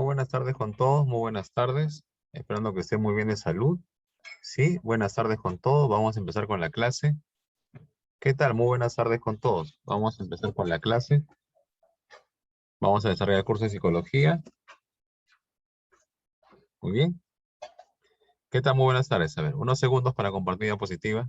Muy buenas tardes con todos, muy buenas tardes. Esperando que estén muy bien de salud. Sí, buenas tardes con todos. Vamos a empezar con la clase. ¿Qué tal? Muy buenas tardes con todos. Vamos a empezar con la clase. Vamos a desarrollar el curso de psicología. Muy bien. ¿Qué tal? Muy buenas tardes. A ver, unos segundos para compartir diapositiva.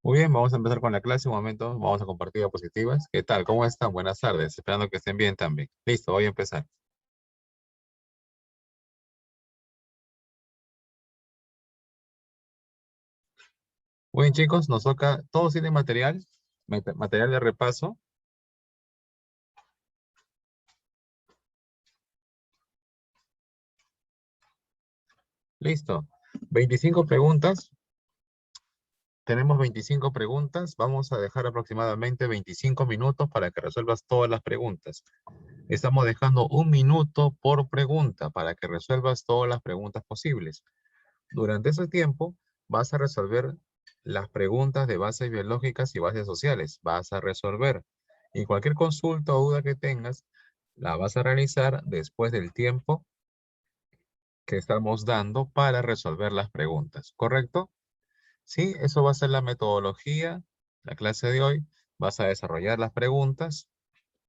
Muy bien, vamos a empezar con la clase. Un momento, vamos a compartir diapositivas. ¿Qué tal? ¿Cómo están? Buenas tardes. Esperando que estén bien también. Listo, voy a empezar. Muy bien, chicos, nos toca, todos tienen material, material de repaso. Listo. 25 preguntas. Tenemos 25 preguntas. Vamos a dejar aproximadamente 25 minutos para que resuelvas todas las preguntas. Estamos dejando un minuto por pregunta para que resuelvas todas las preguntas posibles. Durante ese tiempo vas a resolver las preguntas de bases biológicas y bases sociales. Vas a resolver. Y cualquier consulta o duda que tengas, la vas a realizar después del tiempo que estamos dando para resolver las preguntas. ¿Correcto? Sí, eso va a ser la metodología, la clase de hoy. Vas a desarrollar las preguntas,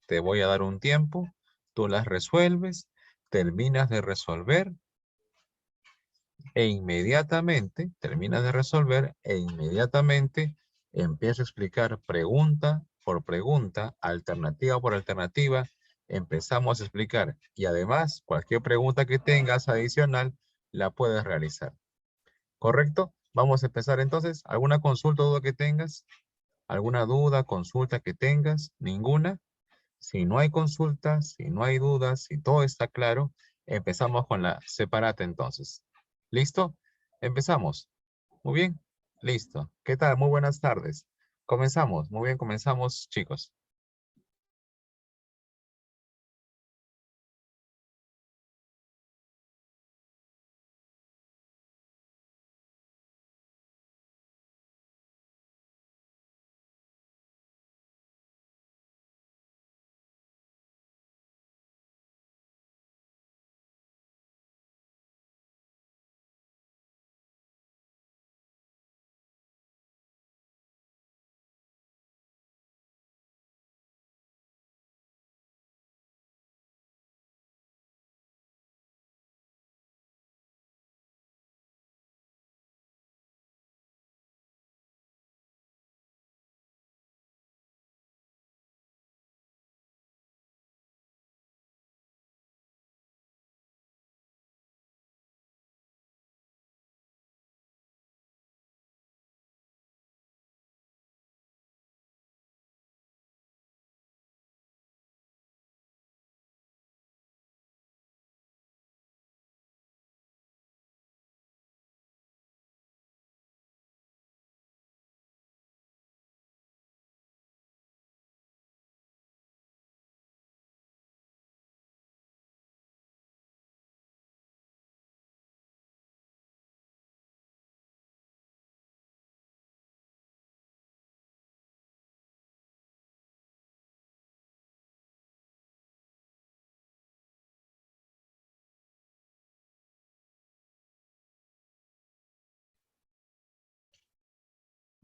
te voy a dar un tiempo, tú las resuelves, terminas de resolver e inmediatamente, terminas de resolver e inmediatamente empiezo a explicar pregunta por pregunta, alternativa por alternativa, empezamos a explicar y además cualquier pregunta que tengas adicional la puedes realizar. ¿Correcto? Vamos a empezar entonces. ¿Alguna consulta o duda que tengas? ¿Alguna duda, consulta que tengas? ¿Ninguna? Si no hay consultas, si no hay dudas, si todo está claro, empezamos con la separata entonces. ¿Listo? Empezamos. Muy bien. Listo. ¿Qué tal? Muy buenas tardes. Comenzamos. Muy bien, comenzamos, chicos.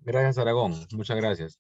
Gracias, Aragón. Muchas gracias.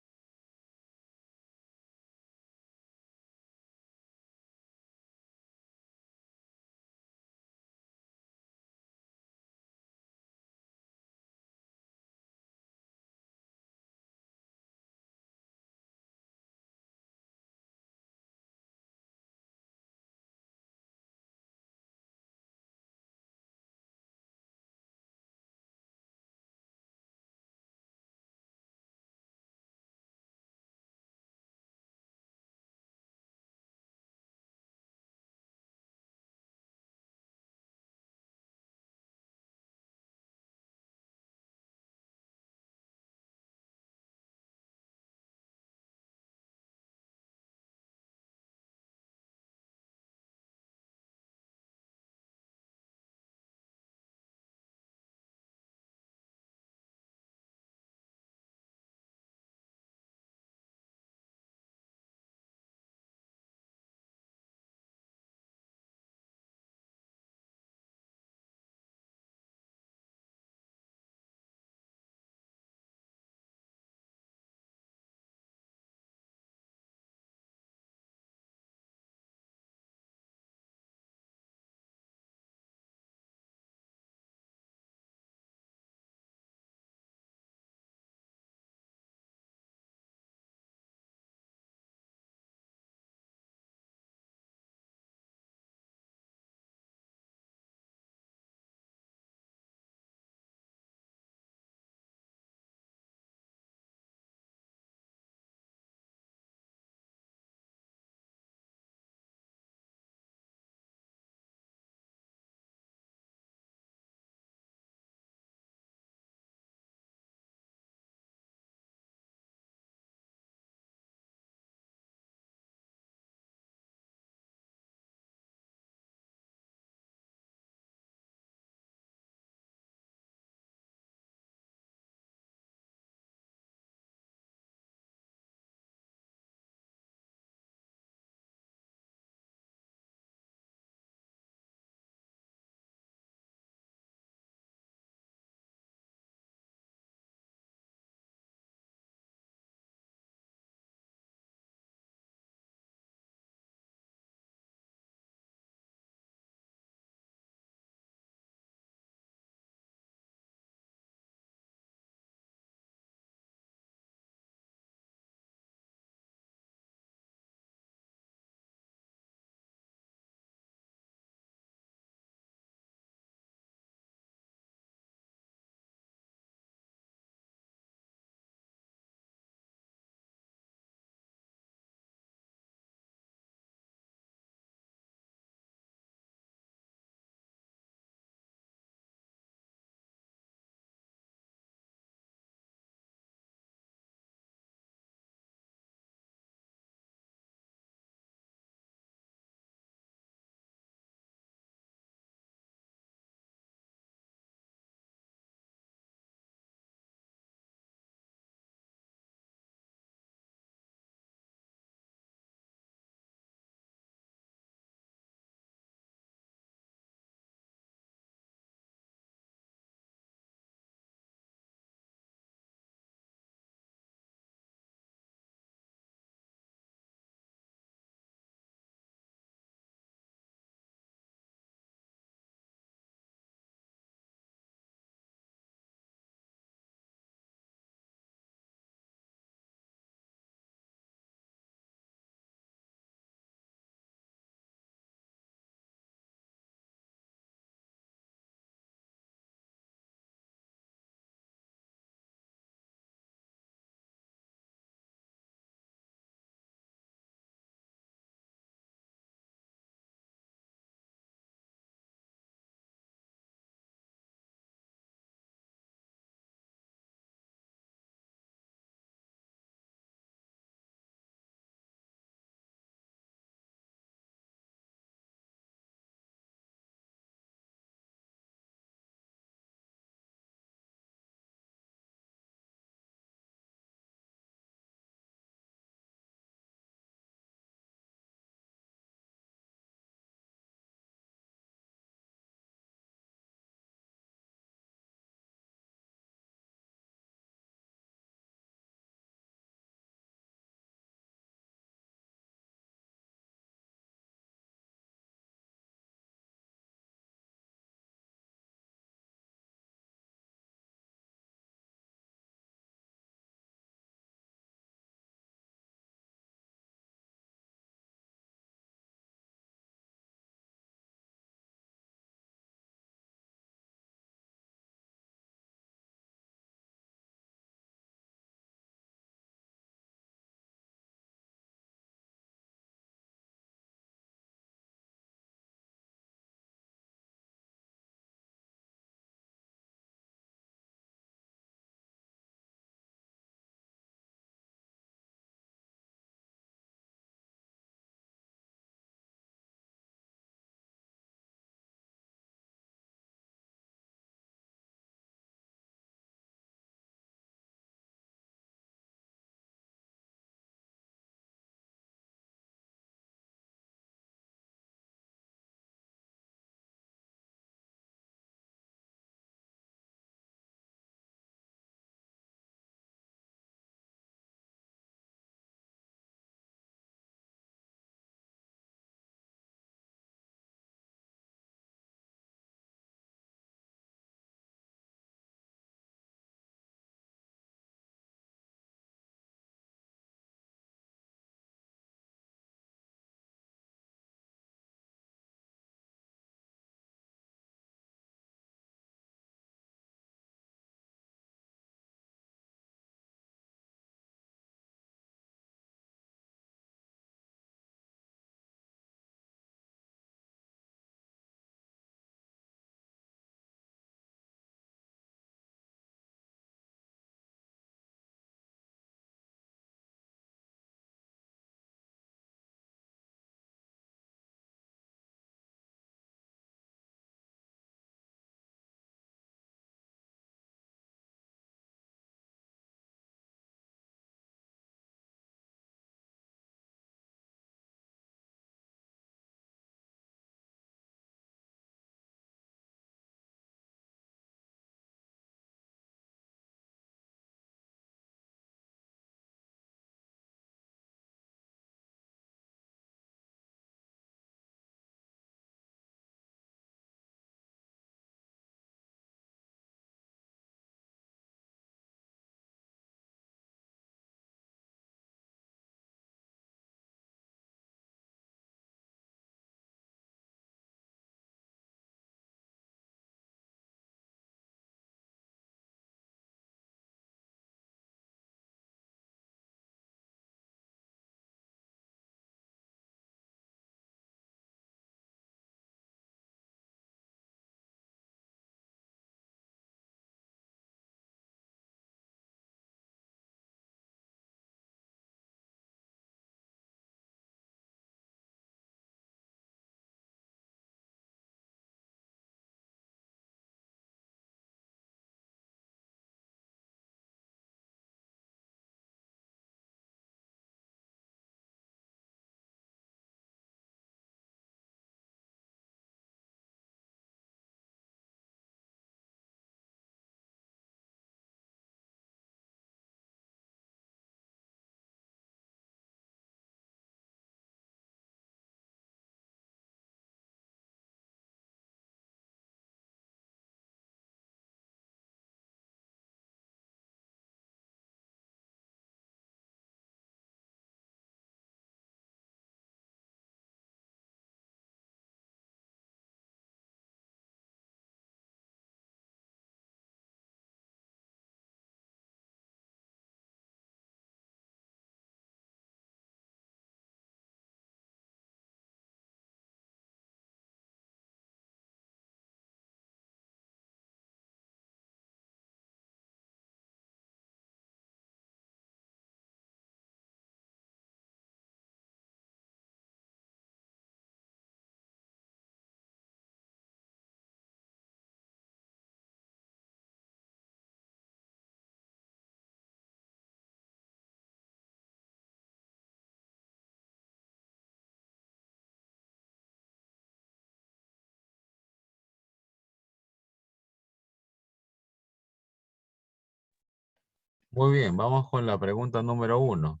Muy bien, vamos con la pregunta número 1.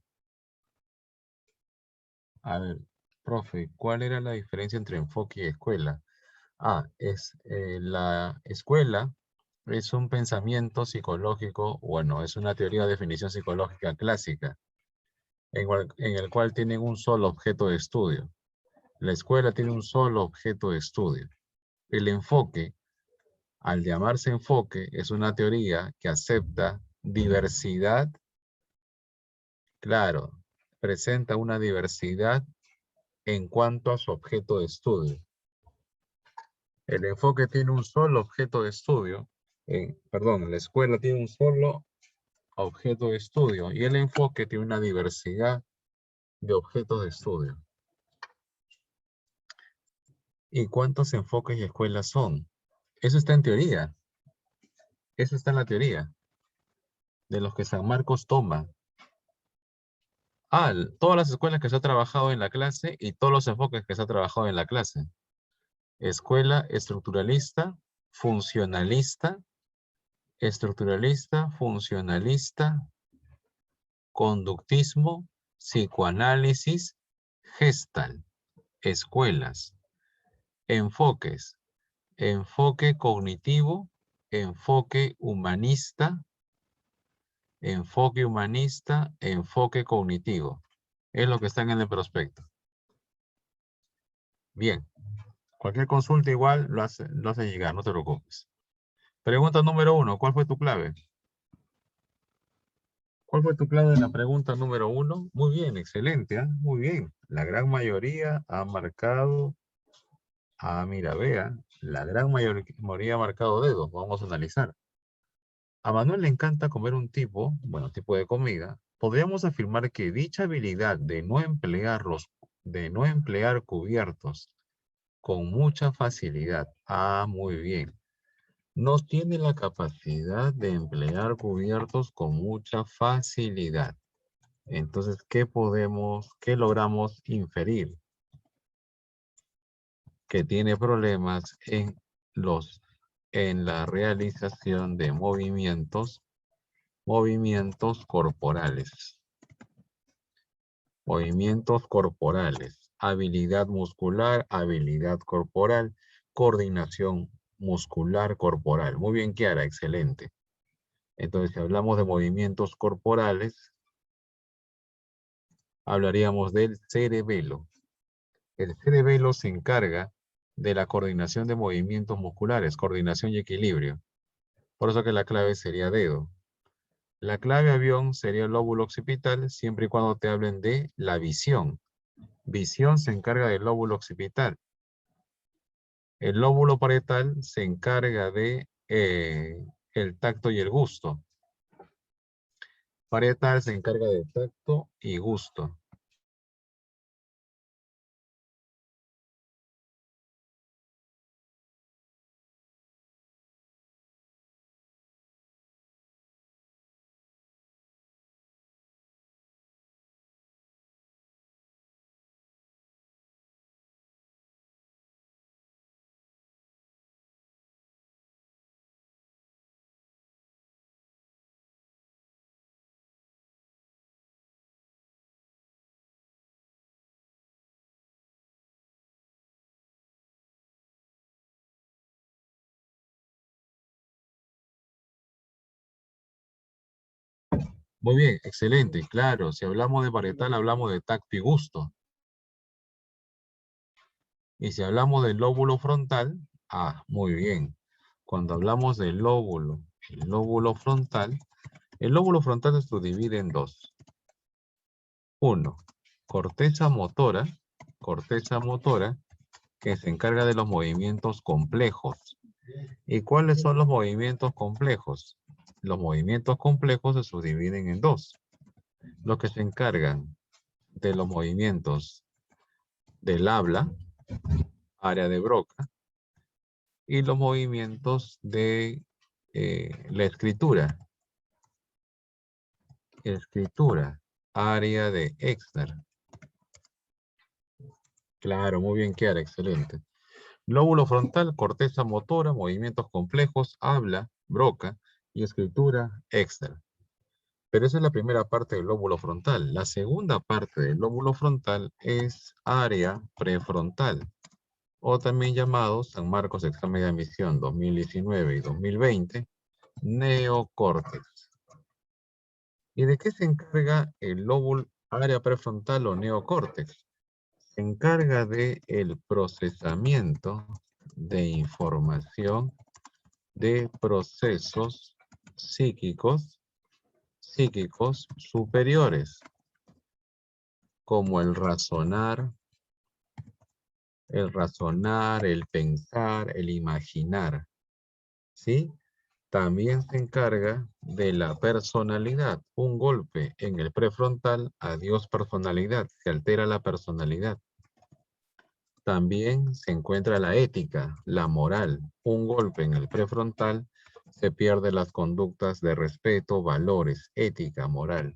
A ver, profe, ¿cuál era la diferencia entre enfoque y escuela? La escuela es un pensamiento psicológico, bueno, es una teoría o definición psicológica clásica, en el cual tienen un solo objeto de estudio. La escuela tiene un solo objeto de estudio. El enfoque, al llamarse enfoque, es una teoría que acepta diversidad, claro, presenta una diversidad en cuanto a su objeto de estudio. El enfoque tiene un solo objeto de estudio, la escuela tiene un solo objeto de estudio y el enfoque tiene una diversidad de objetos de estudio. ¿Y cuántos enfoques y escuelas son? Eso está en teoría. Eso está en la teoría de los que San Marcos toma. Todas las escuelas que se ha trabajado en la clase y todos los enfoques que se ha trabajado en la clase. Escuela estructuralista, funcionalista, funcionalista, conductismo, psicoanálisis, Gestalt, escuelas, enfoques, enfoque cognitivo, enfoque humanista, enfoque cognitivo. Es lo que están en el prospecto. Bien, cualquier consulta igual lo hace llegar, no te preocupes. Pregunta número 1, ¿cuál fue tu clave? ¿Cuál fue tu clave en la pregunta número 1? Muy bien, excelente, ¿eh? Muy bien. La gran mayoría ha marcado. Mira, vea, la gran mayoría ha marcado dedos. Vamos a analizar. A Manuel le encanta comer un tipo de comida. Podríamos afirmar que dicha habilidad de no emplear cubiertos con mucha facilidad. Muy bien. No tiene la capacidad de emplear cubiertos con mucha facilidad. Entonces, qué logramos inferir? Que tiene problemas en la realización de movimientos corporales. Movimientos corporales, habilidad muscular, habilidad corporal, coordinación muscular corporal. Muy bien, Kiara, excelente. Entonces, si hablamos de movimientos corporales, hablaríamos del cerebelo. El cerebelo se encarga de la coordinación de movimientos musculares, coordinación y equilibrio. Por eso que la clave sería dedo. La clave avión sería el lóbulo occipital, siempre y cuando te hablen de la visión. Visión se encarga del lóbulo occipital. El lóbulo parietal se encarga de el tacto y el gusto. Parietal se encarga de tacto y gusto. Muy bien, excelente. Claro, si hablamos de parietal, hablamos de tacto y gusto. Y si hablamos del lóbulo frontal, muy bien. Cuando hablamos del el lóbulo frontal se divide en dos. Uno, corteza motora, que se encarga de los movimientos complejos. ¿Y cuáles son los movimientos complejos? Los movimientos complejos se subdividen en dos. Los que se encargan de los movimientos del habla, área de Broca, y los movimientos de la escritura, área de Exner. Claro, muy bien, Kiara, excelente. Lóbulo frontal, corteza motora, movimientos complejos, habla, Broca y escritura, Exner. Pero esa es la primera parte del lóbulo frontal. La segunda parte del lóbulo frontal es área prefrontal, o también llamado San Marcos Examen de Admisión 2019 y 2020, neocórtex. ¿Y de qué se encarga el lóbulo área prefrontal o neocórtex? Se encarga del procesamiento de información de procesos psíquicos superiores, como el razonar, el pensar, el imaginar, ¿sí? También se encarga de la personalidad. Un golpe en el prefrontal, adiós personalidad, se altera la personalidad. También se encuentra la ética, la moral. Un golpe en el prefrontal, se pierde las conductas de respeto, valores, ética, moral.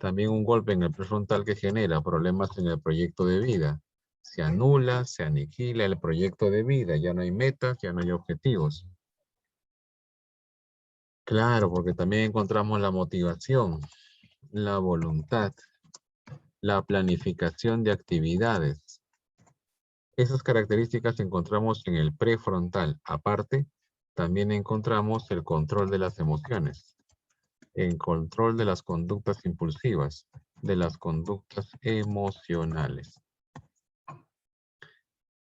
También un golpe en el prefrontal que genera problemas en el proyecto de vida. Se anula, se aniquila el proyecto de vida. Ya no hay metas, ya no hay objetivos. Claro, porque también encontramos la motivación, la voluntad, la planificación de actividades. Esas características encontramos en el prefrontal. Aparte, también encontramos el control de las emociones, el control de las conductas impulsivas, de las conductas emocionales.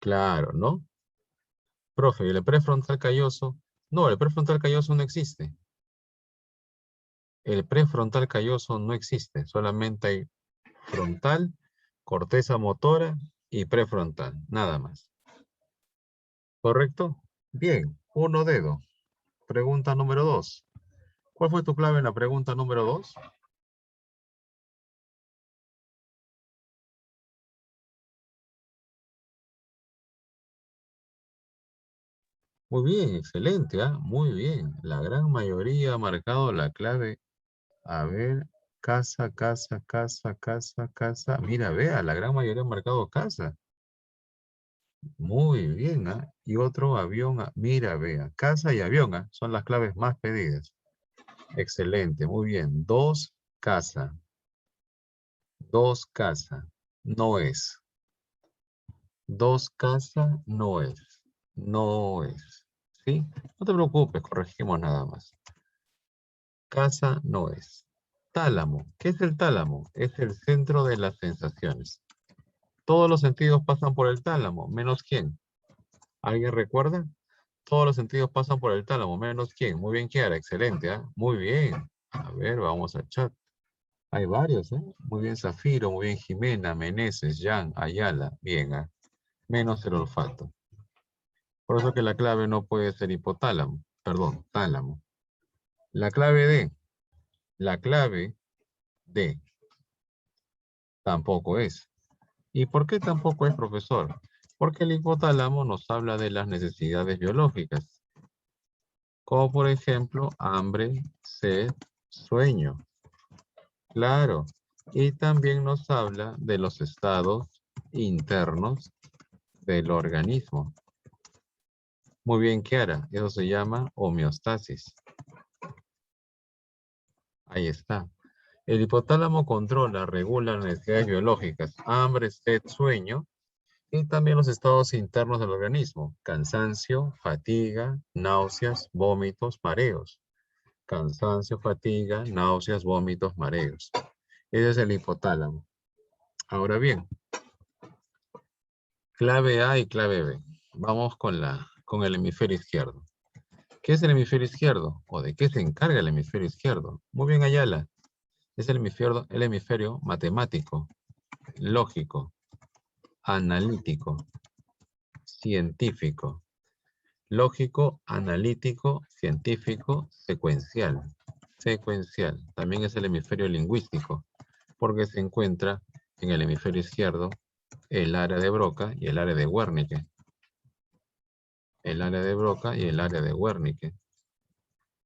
Claro, ¿no? Profe, ¿y el prefrontal calloso? No, el prefrontal calloso no existe. El prefrontal calloso no existe. Solamente hay frontal, corteza motora y prefrontal. Nada más. ¿Correcto? Bien, uno dedo. Pregunta número 2. ¿Cuál fue tu clave en la pregunta número 2? Muy bien, excelente, ¿ah? Muy bien. La gran mayoría ha marcado la clave. A ver, casa, casa, casa, casa, casa. Mira, vea, la gran mayoría ha marcado casa. Muy bien, ¿ah? Y otro avión. Mira, vea, casa y avión, ¿ah? Son las claves más pedidas. Excelente, muy bien. Dos, casa. Dos, casa. No es. Dos, casa, no es. No es. ¿Sí? No te preocupes, corregimos nada más. Casa no es. Tálamo. ¿Qué es el tálamo? Es el centro de las sensaciones. Todos los sentidos pasan por el tálamo, menos quién. ¿Alguien recuerda? Todos los sentidos pasan por el tálamo, menos quién. Muy bien, Kiara, excelente, ¿ah? Muy bien. A ver, vamos al chat. Hay varios, ¿eh? Muy bien, Zafiro, muy bien, Jimena, Meneses, Jan, Ayala. Bien, ¿ah? Menos el olfato. Por eso que la clave no puede ser hipotálamo. Perdón, tálamo. La clave de tampoco es. ¿Y por qué tampoco es, profesor? Porque el hipotálamo nos habla de las necesidades biológicas, como por ejemplo hambre, sed, sueño. Claro. Y también nos habla de los estados internos del organismo. Muy bien, Kiara. Eso se llama homeostasis. Ahí está. El hipotálamo controla, regula las necesidades biológicas, hambre, sed, sueño, y también los estados internos del organismo, cansancio, fatiga, náuseas, vómitos, mareos. Cansancio, fatiga, náuseas, vómitos, mareos. Ese es el hipotálamo. Ahora bien, clave A y clave B. Vamos con el hemisferio izquierdo. ¿Qué es el hemisferio izquierdo? ¿O de qué se encarga el hemisferio izquierdo? Muy bien, Ayala. Es el hemisferio matemático, lógico, analítico, científico. Lógico, analítico, científico, secuencial. Secuencial. También es el hemisferio lingüístico, porque se encuentra en el hemisferio izquierdo el área de Broca y el área de Wernicke. El área de Broca y el área de Wernicke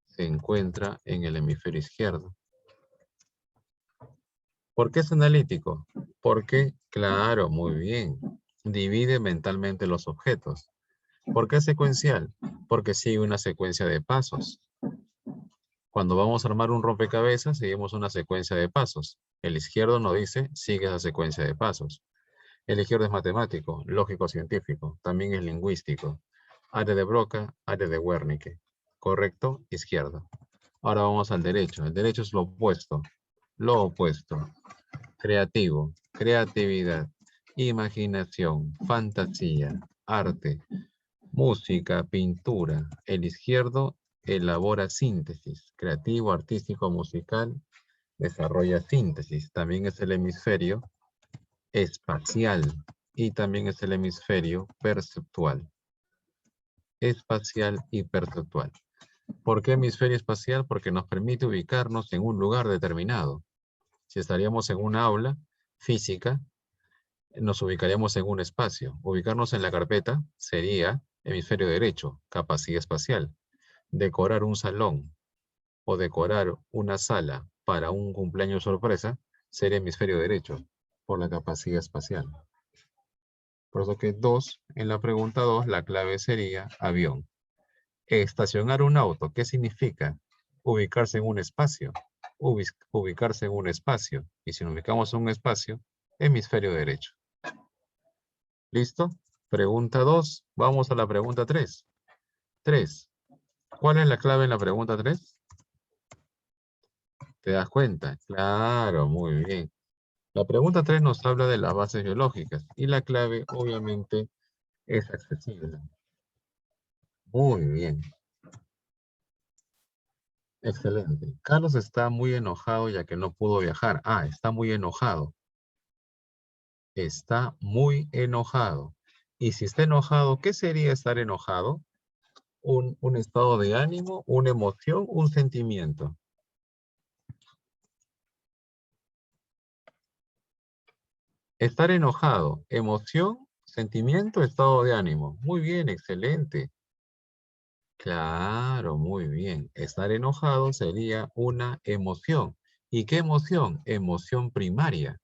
se encuentra en el hemisferio izquierdo. ¿Por qué es analítico? Porque, claro, muy bien, divide mentalmente los objetos. ¿Por qué secuencial? Porque sigue una secuencia de pasos. Cuando vamos a armar un rompecabezas, seguimos una secuencia de pasos. El izquierdo nos dice, sigue esa secuencia de pasos. El izquierdo es matemático, lógico científico, también es lingüístico. Área de Broca, área de Wernicke. Correcto, izquierdo. Ahora vamos al derecho. El derecho es lo opuesto. Lo opuesto. Creativo, creatividad, imaginación, fantasía, arte, música, pintura. El izquierdo elabora síntesis. Creativo, artístico, musical, desarrolla síntesis. También es el hemisferio espacial y también es el hemisferio perceptual. Espacial y perceptual. ¿Por qué hemisferio espacial? Porque nos permite ubicarnos en un lugar determinado. Si estaríamos en una aula física, nos ubicaríamos en un espacio. Ubicarnos en la carpeta sería hemisferio derecho, capacidad espacial. Decorar un salón o decorar una sala para un cumpleaños sorpresa sería hemisferio derecho, por la capacidad espacial. Por eso que 2, en la pregunta 2, la clave sería avión. Estacionar un auto, ¿qué significa? Ubicarse en un espacio. Ubicarse en un espacio. Y si nos ubicamos en un espacio, hemisferio derecho. ¿Listo? Pregunta 2. Vamos a la pregunta 3. 3. ¿Cuál es la clave en la pregunta 3? ¿Te das cuenta? Claro, muy bien. La pregunta 3 nos habla de las bases biológicas y la clave, obviamente, es accesible. Muy bien. Excelente. Carlos está muy enojado ya que no pudo viajar. Ah, está muy enojado. Está muy enojado. Y si está enojado, ¿qué sería estar enojado? Un estado de ánimo, una emoción, un sentimiento. Estar enojado, emoción, sentimiento, estado de ánimo. Muy bien, excelente. Claro, muy bien. Estar enojado sería una emoción. ¿Y qué emoción? Emoción primaria.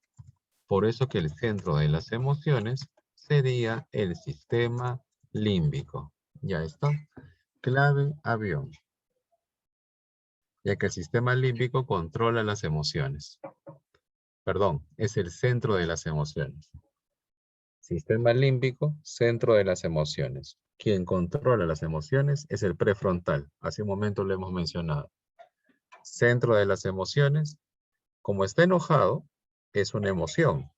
Por eso que el centro de las emociones sería el sistema límbico. Ya está. Clave avión. Ya que el sistema límbico controla las emociones. Perdón, es el centro de las emociones. Sistema límbico, centro de las emociones. Quien controla las emociones es el prefrontal. Hace un momento lo hemos mencionado. Centro de las emociones, como está enojado, es una emoción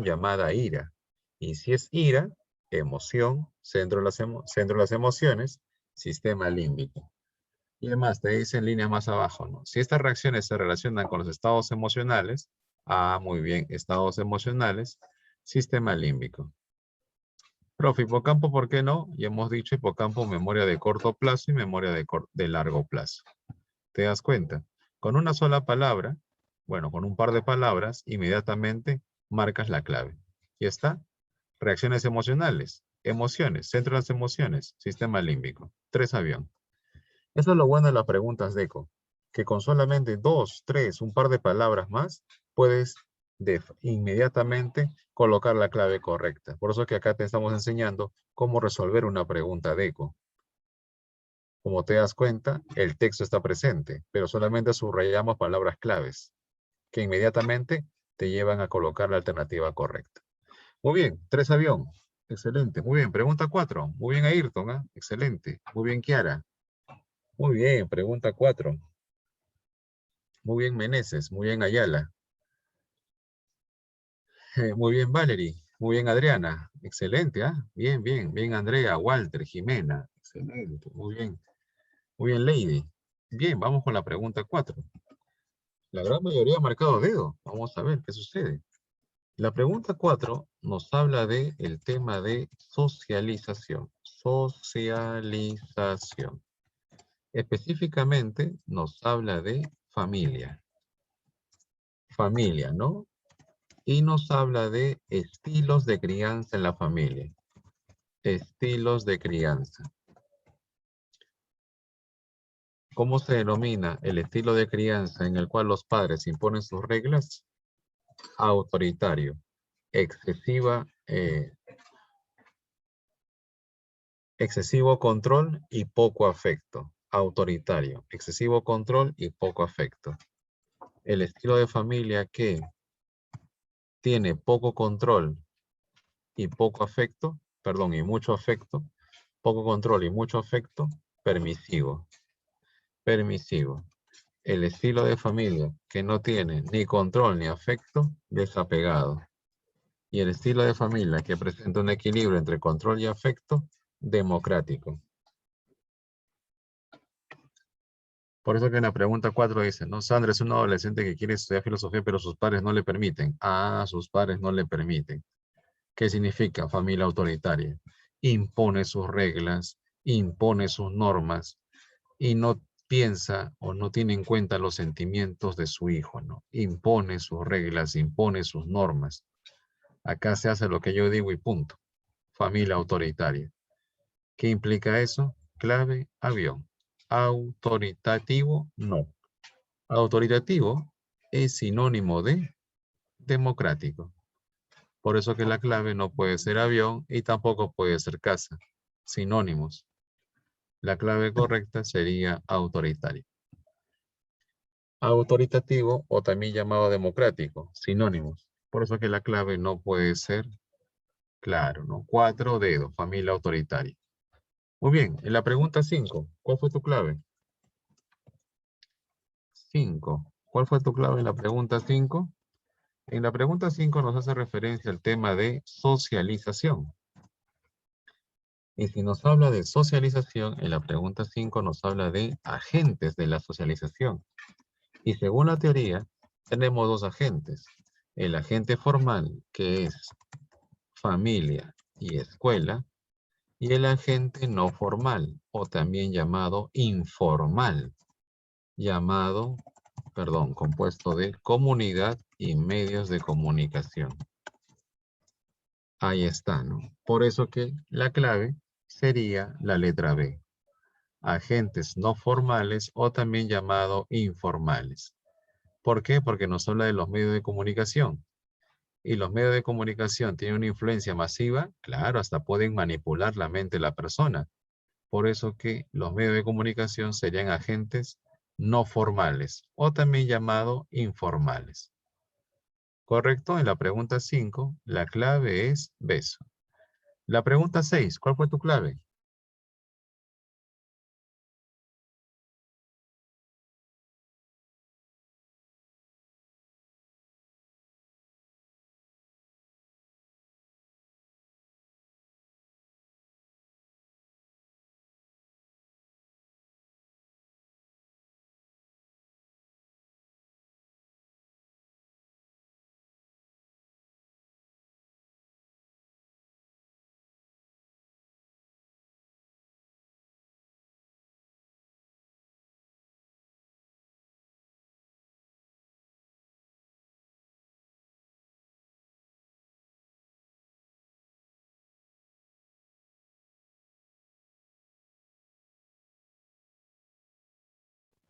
llamada ira. Y si es ira, emoción, centro de las emociones, sistema límbico. Y además te dice en línea más abajo, ¿no? Si estas reacciones se relacionan con los estados emocionales, muy bien, estados emocionales, sistema límbico. Profe, hipocampo, ¿por qué no? Ya hemos dicho hipocampo, memoria de corto plazo y memoria de largo plazo. ¿Te das cuenta? Con una sola palabra, bueno, con un par de palabras, inmediatamente marcas la clave. Y está. Reacciones emocionales, emociones, centro de las emociones, sistema límbico. 3 avión. Eso es lo bueno de las preguntas de ECO, que con solamente 2, 3, un par de palabras más, puedes inmediatamente colocar la clave correcta. Por eso que acá te estamos enseñando cómo resolver una pregunta de ECO. Como te das cuenta, el texto está presente, pero solamente subrayamos palabras claves, que inmediatamente te llevan a colocar la alternativa correcta. Muy bien, 3 avión. Excelente, muy bien. Pregunta 4. Muy bien, Ayrton, ¿eh? Excelente. Muy bien, Kiara. Muy bien, pregunta 4. Muy bien, Meneses. Muy bien, Ayala. Muy bien, Valerie. Muy bien, Adriana. Excelente, ¿ah? Bien, bien. Bien, Andrea, Walter, Jimena. Excelente. Muy bien. Muy bien, Lady. Bien, vamos con la pregunta 4. La gran mayoría ha marcado dedo. Vamos a ver qué sucede. La pregunta 4 nos habla de el tema de socialización. Socialización. Específicamente nos habla de familia. Familia, ¿no? Y nos habla de estilos de crianza en la familia. Estilos de crianza. ¿Cómo se denomina el estilo de crianza en el cual los padres imponen sus reglas? Autoritario. Excesivo control y poco afecto. autoritario, excesivo control y poco afecto. El estilo de familia que tiene poco control y poco afecto, perdón, y mucho afecto, poco control y mucho afecto, permisivo. Permisivo. El estilo de familia que no tiene ni control ni afecto, desapegado. Y el estilo de familia que presenta un equilibrio entre control y afecto, democrático. Por eso que en la pregunta 4 dice, ¿no? Sandra es una adolescente que quiere estudiar filosofía, pero sus padres no le permiten. Ah, sus padres no le permiten. ¿Qué significa familia autoritaria? Impone sus reglas, impone sus normas y no piensa o no tiene en cuenta los sentimientos de su hijo, ¿no? Impone sus reglas, impone sus normas. Acá se hace lo que yo digo y punto. Familia autoritaria. ¿Qué implica eso? Clave, avión. Autoritativo, no. Autoritativo es sinónimo de democrático. Por eso que la clave no puede ser avión y tampoco puede ser casa. Sinónimos. La clave correcta sería autoritario. Autoritativo o también llamado democrático. Sinónimos. Por eso que la clave no puede ser, claro, ¿no? 4 dedos, familia autoritaria. Muy bien, en la pregunta 5, ¿cuál fue tu clave? 5. ¿Cuál fue tu clave en la pregunta 5? En la pregunta 5 nos hace referencia al tema de socialización. Y si nos habla de socialización, en la pregunta 5 nos habla de agentes de la socialización. Y según la teoría, tenemos dos agentes. El agente formal, que es familia y escuela, y el agente no formal, o también llamado informal, compuesto de comunidad y medios de comunicación. Ahí está, ¿no? Por eso que la clave sería la letra B. Agentes no formales o también llamado informales. ¿Por qué? Porque nos habla de los medios de comunicación. Y los medios de comunicación tienen una influencia masiva, claro, hasta pueden manipular la mente de la persona. Por eso que los medios de comunicación serían agentes no formales o también llamado informales. ¿Correcto? En la pregunta 5, la clave es beso. La pregunta 6, ¿cuál fue tu clave?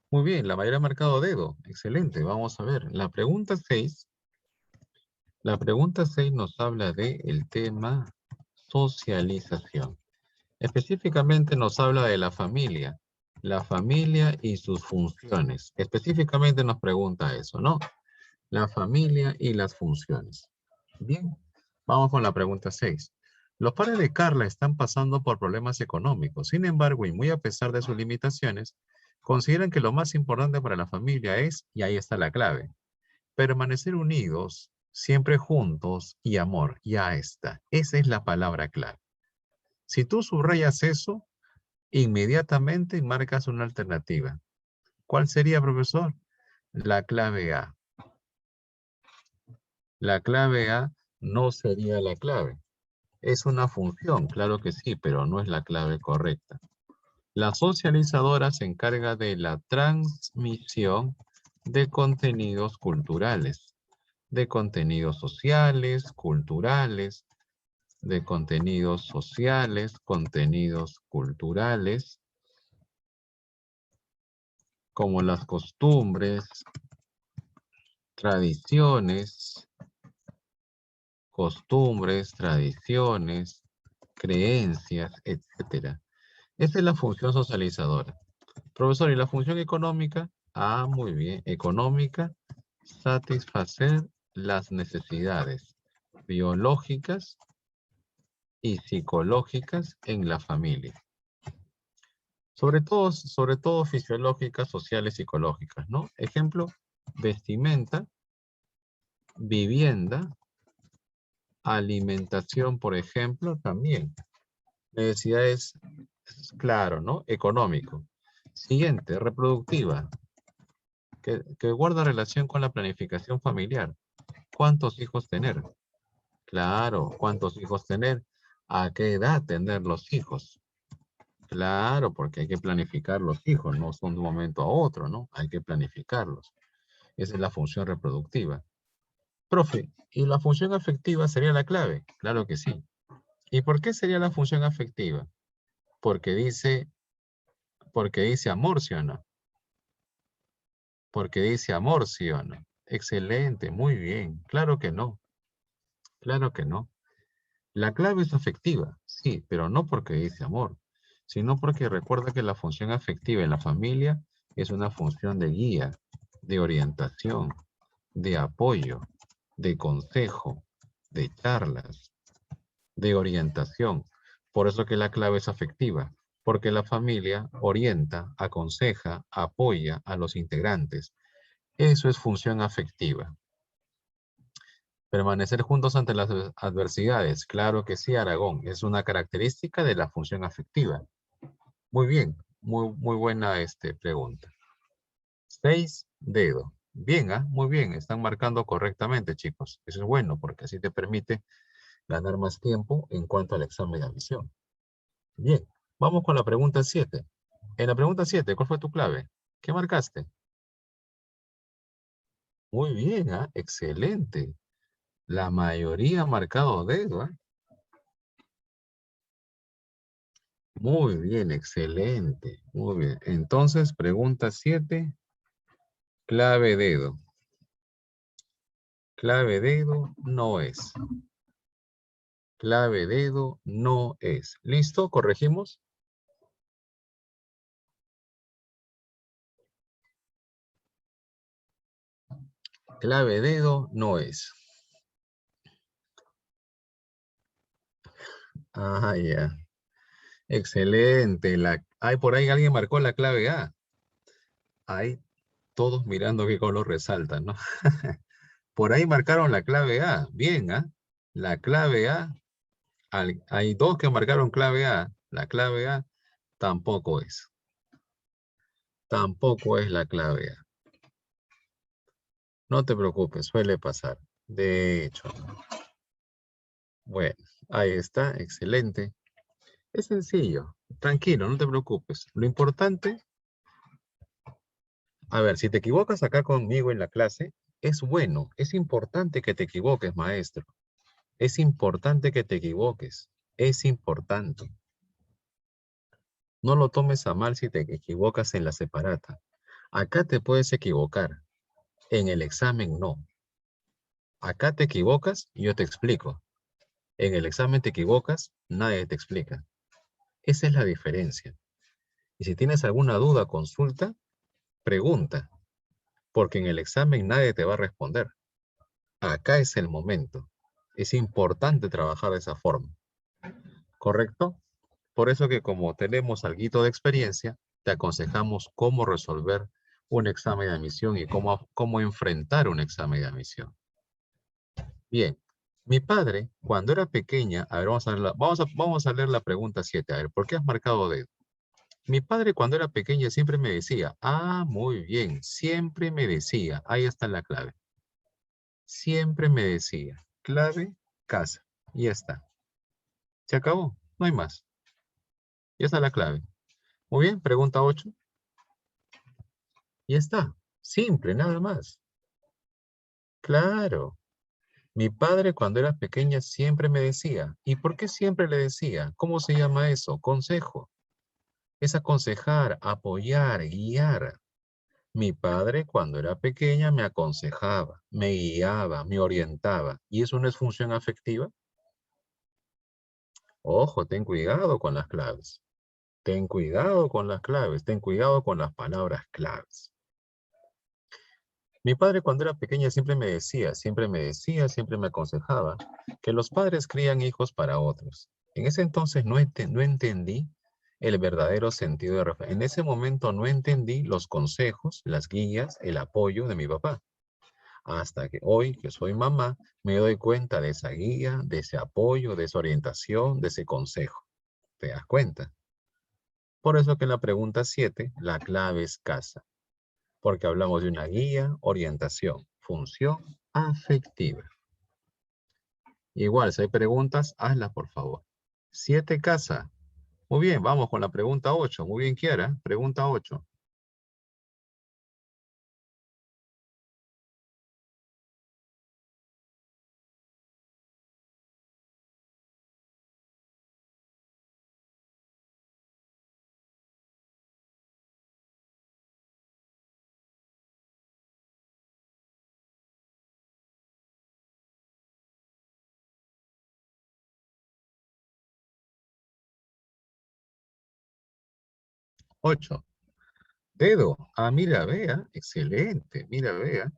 Muy bien, la mayoría ha marcado dedo. Excelente, vamos a ver. La pregunta 6 nos habla del tema socialización. Específicamente nos habla de la familia y sus funciones. Específicamente nos pregunta eso, ¿no? La familia y las funciones. Bien, vamos con la pregunta 6. Los padres de Carla están pasando por problemas económicos. Sin embargo, y muy a pesar de sus limitaciones, consideran que lo más importante para la familia es, y ahí está la clave, permanecer unidos, siempre juntos y amor. Ya está. Esa es la palabra clave. Si tú subrayas eso, inmediatamente marcas una alternativa. ¿Cuál sería, profesor? La clave A. La clave A no sería la clave. Es una función, claro que sí, pero no es la clave correcta. La socializadora se encarga de la transmisión de contenidos culturales, de contenidos sociales, culturales, de contenidos sociales, contenidos culturales, como las tradiciones, tradiciones, creencias, etc. Esa es la función socializadora. Profesor, ¿y la función económica? Ah, muy bien. Económica, satisfacer las necesidades biológicas y psicológicas en la familia. Sobre todo fisiológicas, sociales, psicológicas, ¿no? Ejemplo, vestimenta, vivienda, alimentación, por ejemplo, también. Necesidades, claro, ¿no? Económico. Siguiente, reproductiva, que guarda relación con la planificación familiar. ¿Cuántos hijos tener? Claro, ¿cuántos hijos tener? ¿A qué edad tener los hijos? Claro, porque hay que planificar los hijos, no son de un momento a otro, ¿no? Hay que planificarlos. Esa es la función reproductiva. Profe, ¿y la función afectiva sería la clave? Claro que sí. ¿Y por qué sería la función afectiva? Porque dice, porque dice amor, ¿sí o no? Porque dice amor, ¿sí o no? Excelente, muy bien. Claro que no, claro que no. La clave es afectiva, sí, pero no porque dice amor, sino porque recuerda que la función afectiva en la familia es una función de guía, de orientación, de apoyo, de consejo, de charlas, de orientación. Por eso que la clave es afectiva, porque la familia orienta, aconseja, apoya a los integrantes. Eso es función afectiva. Permanecer juntos ante las adversidades. Claro que sí, Aragón. Es una característica de la función afectiva. Muy bien. Muy buena pregunta. 6 dedos. Bien, muy bien. Están marcando correctamente, chicos. Eso es bueno porque así te permite ganar más tiempo en cuanto al examen de admisión. Bien. Vamos con la pregunta 7. En la pregunta 7, ¿cuál fue tu clave? ¿Qué marcaste? Muy bien, excelente. La mayoría ha marcado dedo, Muy bien, excelente. Muy bien. Entonces, pregunta 7, clave dedo. Clave dedo no es. Clave dedo no es. ¿Listo? ¿Corregimos? Clave dedo no es. Ah, ya. Excelente. Ay, por ahí alguien marcó la clave A. Ahí todos mirando qué color resalta, ¿no? Por ahí marcaron la clave A. Bien, ¿ah? La clave A. Hay dos que marcaron clave A. La clave A tampoco es. Tampoco es la clave A. No te preocupes, suele pasar. De hecho, bueno, ahí está, excelente. Es sencillo, tranquilo, no te preocupes. Lo importante, a ver, si te equivocas acá conmigo en la clase, es bueno, es importante que te equivoques, maestro. Es importante que te equivoques, es importante. No lo tomes a mal si te equivocas en la separata. Acá te puedes equivocar, en el examen no. Acá te equivocas y yo te explico. En el examen te equivocas, nadie te explica. Esa es la diferencia. Y si tienes alguna duda, consulta, pregunta, porque en el examen nadie te va a responder. Acá es el momento. Es importante trabajar de esa forma. ¿Correcto? Por eso que como tenemos algo de experiencia, te aconsejamos cómo resolver un examen de admisión y cómo enfrentar un examen de admisión. Bien, mi padre, cuando era pequeña, a ver, vamos a leer la pregunta 7. A ver, ¿por qué has marcado dedo? Mi padre cuando era pequeña siempre me decía, muy bien, siempre me decía, ahí está la clave. Siempre me decía, clave, casa, y ya está. Se acabó, no hay más. Ya está la clave. Muy bien, pregunta 8. Ya está, simple, nada más. Claro. Mi padre cuando era pequeña siempre me decía, ¿y por qué siempre le decía? ¿Cómo se llama eso? Consejo. Es aconsejar, apoyar, guiar. Mi padre, cuando era pequeña, me aconsejaba, me guiaba, me orientaba. ¿Y eso no es función afectiva? Ojo, ten cuidado con las claves. Ten cuidado con las claves, ten cuidado con las palabras claves. Mi padre cuando era pequeña siempre siempre me aconsejaba que los padres crían hijos para otros. En ese entonces no entendí el verdadero sentido de referencia. En ese momento no entendí los consejos, las guías, el apoyo de mi papá. Hasta que hoy, que soy mamá, me doy cuenta de esa guía, de ese apoyo, de esa orientación, de ese consejo. ¿Te das cuenta? Por eso que en la pregunta 7, la clave es casa. Porque hablamos de una guía, orientación, función afectiva. Igual, si hay preguntas, hazlas por favor. 7 casa. Muy bien, vamos con la pregunta 8. Muy bien, Kiara. Pregunta 8. Ocho. Dedo. Ah, mira, vea. Excelente. Mira, vea.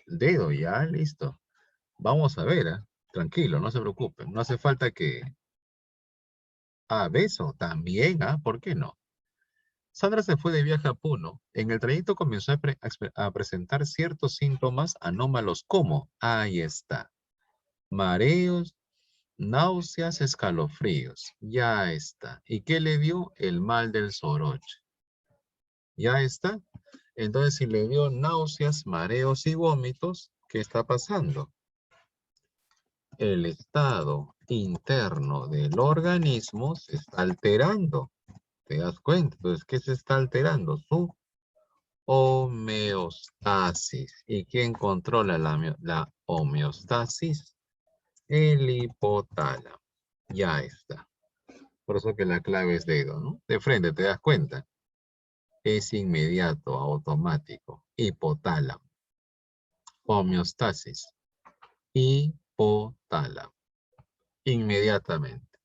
Dedo, ya, listo. Vamos a ver, ¿ah? Tranquilo, no se preocupen. No hace falta que... Ah, beso. También, ¿ah? ¿Por qué no? Sandra se fue de viaje a Puno. En el trayecto comenzó a presentar ciertos síntomas anómalos como, ahí está, mareos, náuseas, escalofríos. Ya está. ¿Y qué le dio? El mal del soroche. Ya está. Entonces, si le dio náuseas, mareos y vómitos, ¿qué está pasando? El estado interno del organismo se está alterando. ¿Te das cuenta? Entonces, ¿qué se está alterando? Su homeostasis. ¿Y quién controla la homeostasis? El hipotálamo. Ya está. Por eso que la clave es dedo, ¿no? De frente, ¿te das cuenta? Es inmediato, automático. Hipotálamo. Homeostasis. Hipotálamo. Inmediatamente.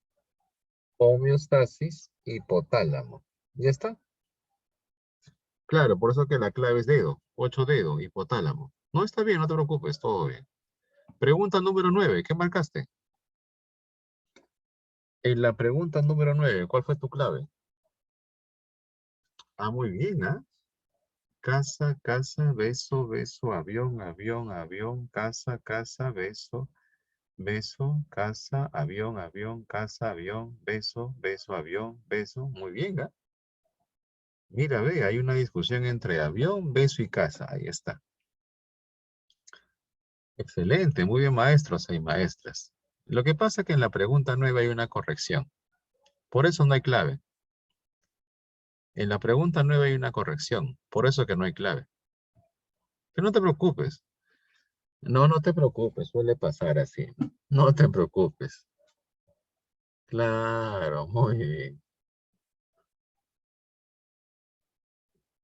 Homeostasis, hipotálamo. ¿Ya está? Claro, por eso que la clave es dedo. 8 dedos, hipotálamo. No está bien, no te preocupes, todo bien. Pregunta número 9, ¿qué marcaste? En la pregunta número 9, ¿cuál fue tu clave? Ah, muy bien, ¿ah? Casa, casa, beso, beso, avión, avión, avión, casa, casa, beso, beso, casa, avión, avión, casa, avión, beso, beso, avión, beso. Muy bien, ¿ah? Mira, ve, hay una discusión entre avión, beso y casa. Ahí está. Excelente, muy bien, maestros y maestras. Lo que pasa es que en la pregunta 9 hay una corrección. Por eso no hay clave. En la pregunta 9 hay una corrección. Por eso que no hay clave. Pero no te preocupes. No, no te preocupes. Suele pasar así. No te preocupes. Claro, muy bien.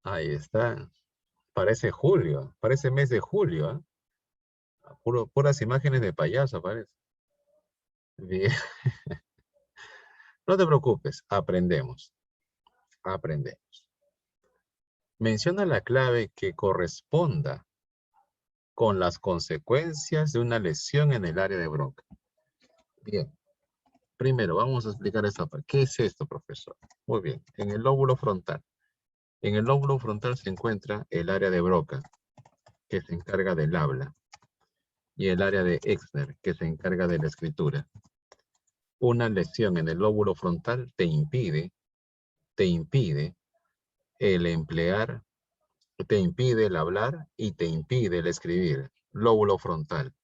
Ahí está. Parece julio. Parece mes de julio, ¿ah? Puras imágenes de payaso, parece. Bien. No te preocupes. Aprendemos. Aprendemos. Menciona la clave que corresponda con las consecuencias de una lesión en el área de Broca. Bien. Primero, vamos a explicar esta parte. ¿Qué es esto, profesor? Muy bien. En el lóbulo frontal. En el lóbulo frontal se encuentra el área de Broca, que se encarga del habla, y el área de Exner, que se encarga de la escritura. Una lesión en el lóbulo frontal te impide el emplear, te impide el hablar y te impide el escribir. Lóbulo frontal,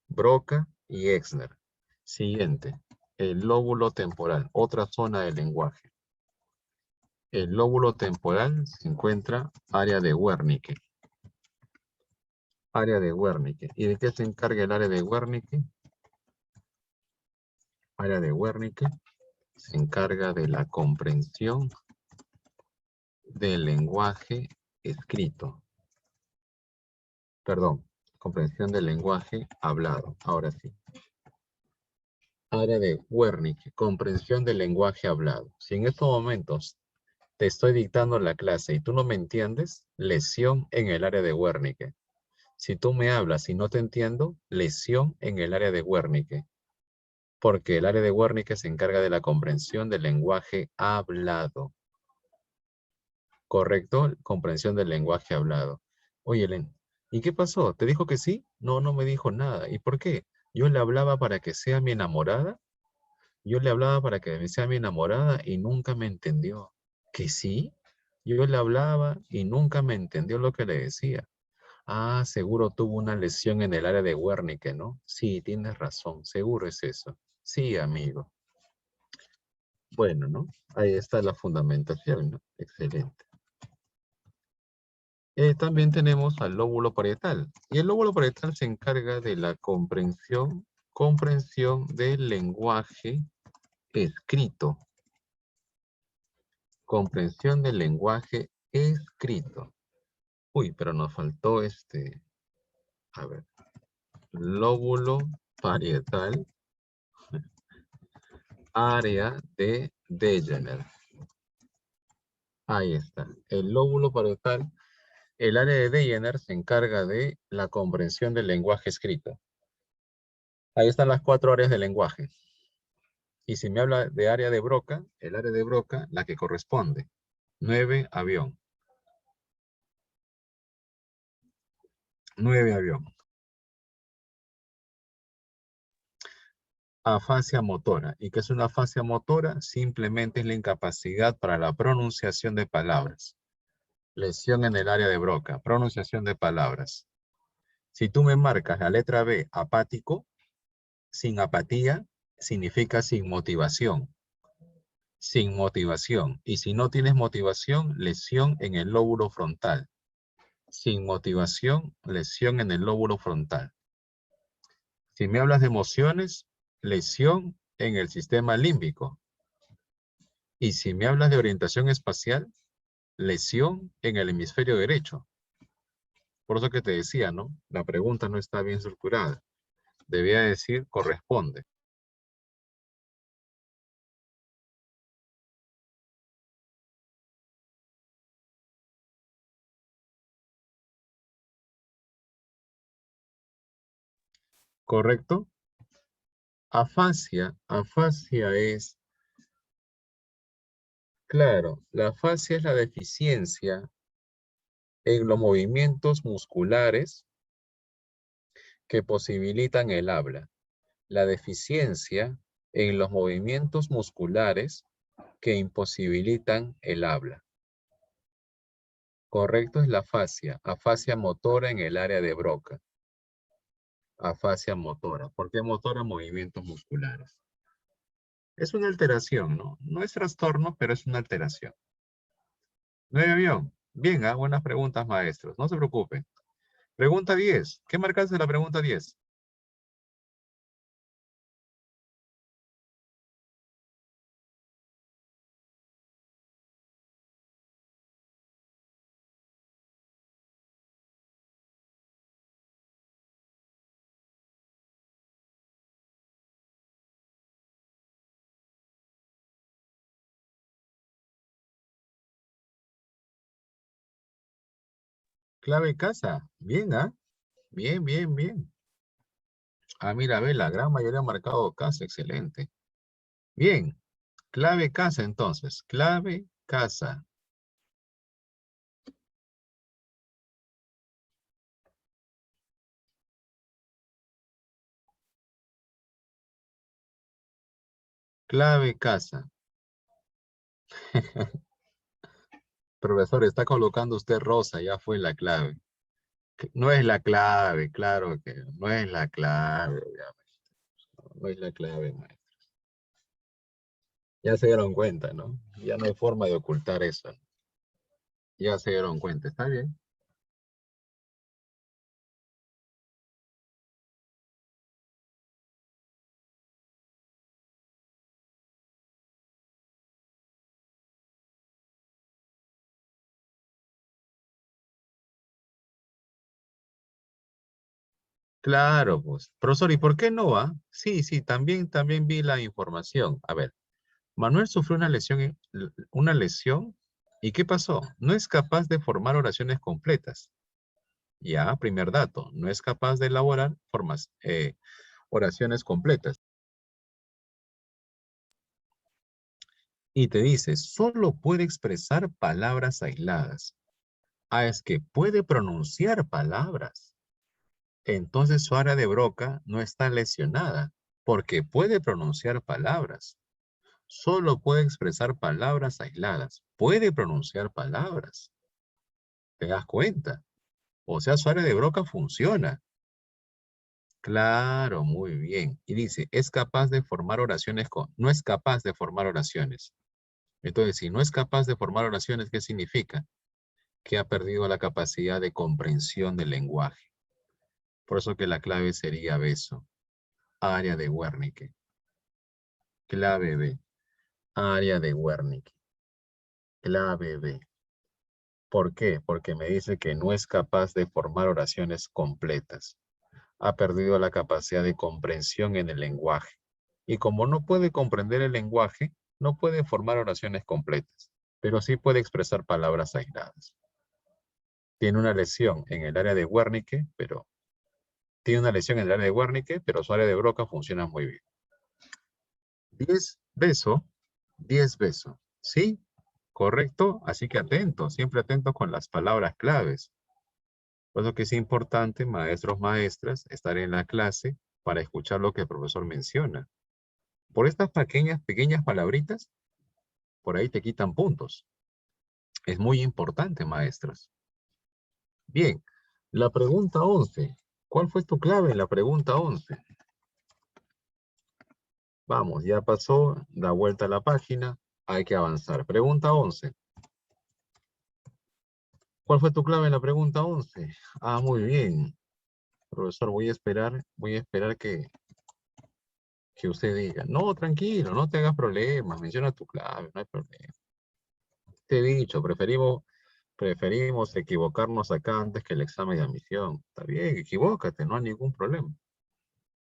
Broca y Exner. Siguiente, el lóbulo temporal, otra zona del lenguaje. El lóbulo temporal se encuentra área de Wernicke. Área de Wernicke. ¿Y de qué se encarga el área de Wernicke? Área de Wernicke se encarga de la comprensión del lenguaje escrito. Perdón, comprensión del lenguaje hablado. Ahora sí. Área de Wernicke, comprensión del lenguaje hablado. Si en estos momentos te estoy dictando la clase y tú no me entiendes, lesión en el área de Wernicke. Si tú me hablas y no te entiendo, lesión en el área de Wernicke. Porque el área de Wernicke se encarga de la comprensión del lenguaje hablado. ¿Correcto? Comprensión del lenguaje hablado. Oye, Len, ¿y qué pasó? ¿Te dijo que sí? No, no me dijo nada. ¿Y por qué? Yo le hablaba para que sea mi enamorada. Yo le hablaba para que sea mi enamorada y nunca me entendió. ¿Que sí? Yo le hablaba y nunca me entendió lo que le decía. Ah, seguro tuvo una lesión en el área de Wernicke, ¿no? Sí, tienes razón, seguro es eso. Sí, amigo. Bueno, ¿no? Ahí está la fundamentación, ¿no? Excelente. También tenemos al lóbulo parietal. Y el lóbulo parietal se encarga de la comprensión del lenguaje escrito. Comprensión del lenguaje escrito. Uy, pero nos faltó a ver, lóbulo parietal, área de Degener. Ahí está. El lóbulo parietal, el área de Degener se encarga de la comprensión del lenguaje escrito. Ahí están las 4 áreas del lenguaje. Y si me habla de área de Broca, el área de Broca, la que corresponde. 9, avión. 9, avión. Afasia motora. ¿Y qué es una afasia motora? Simplemente es la incapacidad para la pronunciación de palabras. Lesión en el área de Broca. Pronunciación de palabras. Si tú me marcas la letra B, apático, sin apatía, significa sin motivación. Sin motivación. Y si no tienes motivación, lesión en el lóbulo frontal. Sin motivación, lesión en el lóbulo frontal. Si me hablas de emociones, lesión en el sistema límbico. Y si me hablas de orientación espacial, lesión en el hemisferio derecho. Por eso que te decía, ¿no? La pregunta no está bien estructurada. Debía decir corresponde. ¿Correcto? Afasia es, claro, la afasia es la deficiencia en los movimientos musculares que posibilitan el habla. La deficiencia en los movimientos musculares que imposibilitan el habla. Correcto es la afasia motora en el área de Broca. Afasia motora. ¿Por qué motora? Movimientos musculares. Es una alteración, ¿no? No es trastorno, pero es una alteración. 9 avión. Bien, buenas preguntas, maestros. No se preocupen. Pregunta 10. ¿Qué marcaste en la pregunta 10? Clave casa. Bien, Bien, bien, bien. Mira, ve, la gran mayoría ha marcado casa. Excelente. Bien. Clave casa, entonces. Clave casa. Clave casa. Profesor, está colocando usted rosa. Ya fue la clave. No es la clave, claro que no es la clave, obviamente. No es la clave, maestro. Ya se dieron cuenta, ¿no? Ya no hay forma de ocultar eso. Ya se dieron cuenta, ¿está bien? Claro, pues. Profesor, ¿y por qué no va? Sí, sí, también vi la información. A ver, Manuel sufrió una lesión, ¿y qué pasó? No es capaz de formar oraciones completas. Ya, primer dato, no es capaz de elaborar oraciones completas. Y te dice, solo puede expresar palabras aisladas. Ah, es que puede pronunciar palabras. Entonces su área de Broca no está lesionada, porque puede pronunciar palabras. Solo puede expresar palabras aisladas. Puede pronunciar palabras. ¿Te das cuenta? O sea, su área de Broca funciona. Claro, muy bien. Y dice, es capaz de formar oraciones no es capaz de formar oraciones. Entonces, si no es capaz de formar oraciones, ¿qué significa? Que ha perdido la capacidad de comprensión del lenguaje. Por eso que la clave sería beso. Área de Wernicke. Clave B. Área de Wernicke. Clave B. ¿Por qué? Porque me dice que no es capaz de formar oraciones completas. Ha perdido la capacidad de comprensión en el lenguaje. Y como no puede comprender el lenguaje, no puede formar oraciones completas, pero sí puede expresar palabras aisladas. Tiene una lesión en el área de Wernicke, pero su área de Broca funciona muy bien. 10 beso, 10 beso. ¿Sí? ¿Correcto? Así que atento, siempre atento con las palabras claves. Por eso que es importante, maestros, maestras, estar en la clase para escuchar lo que el profesor menciona. Por estas pequeñas palabritas, por ahí te quitan puntos. Es muy importante, maestros. Bien, la pregunta 11. ¿Cuál fue tu clave en la pregunta 11? Vamos, ya pasó, da vuelta a la página, hay que avanzar. Pregunta 11. ¿Cuál fue tu clave en la pregunta 11? Ah, muy bien. Profesor, voy a esperar que usted diga. No, tranquilo, no te hagas problemas, menciona tu clave, no hay problema. Te he dicho, preferimos equivocarnos acá antes que el examen de admisión. Está bien, equivócate, no hay ningún problema.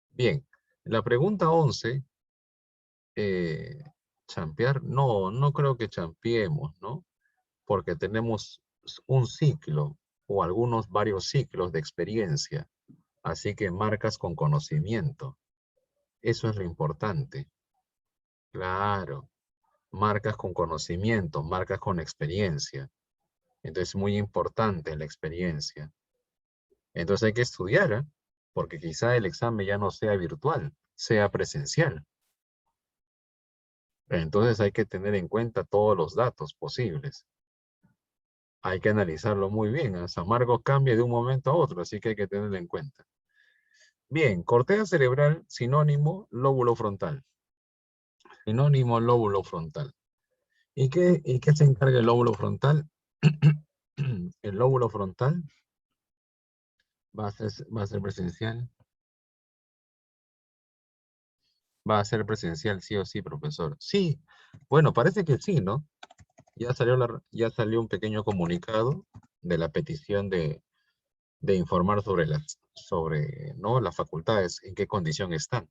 Bien, la pregunta 11, eh, champear, no creo que champiemos, ¿no? Porque tenemos un ciclo o varios ciclos de experiencia. Así que marcas con conocimiento. Eso es lo importante. Claro, marcas con conocimiento, marcas con experiencia. Entonces, muy importante la experiencia. Entonces hay que estudiar, ¿eh? Porque quizá el examen ya no sea virtual, sea presencial. Entonces hay que tener en cuenta todos los datos posibles. Hay que analizarlo muy bien. ¿Eh? San Marcos cambia de un momento a otro, así que hay que tenerlo en cuenta. Bien, corteza cerebral, sinónimo, lóbulo frontal. Sinónimo, lóbulo frontal. ¿Y qué se encarga el lóbulo frontal? El lóbulo frontal va a ser presencial. Va a ser presencial, sí o sí, profesor. Sí, bueno, parece que sí, ¿no? Ya salió un pequeño comunicado de la petición de informar sobre, ¿no? Las facultades, en qué condición están.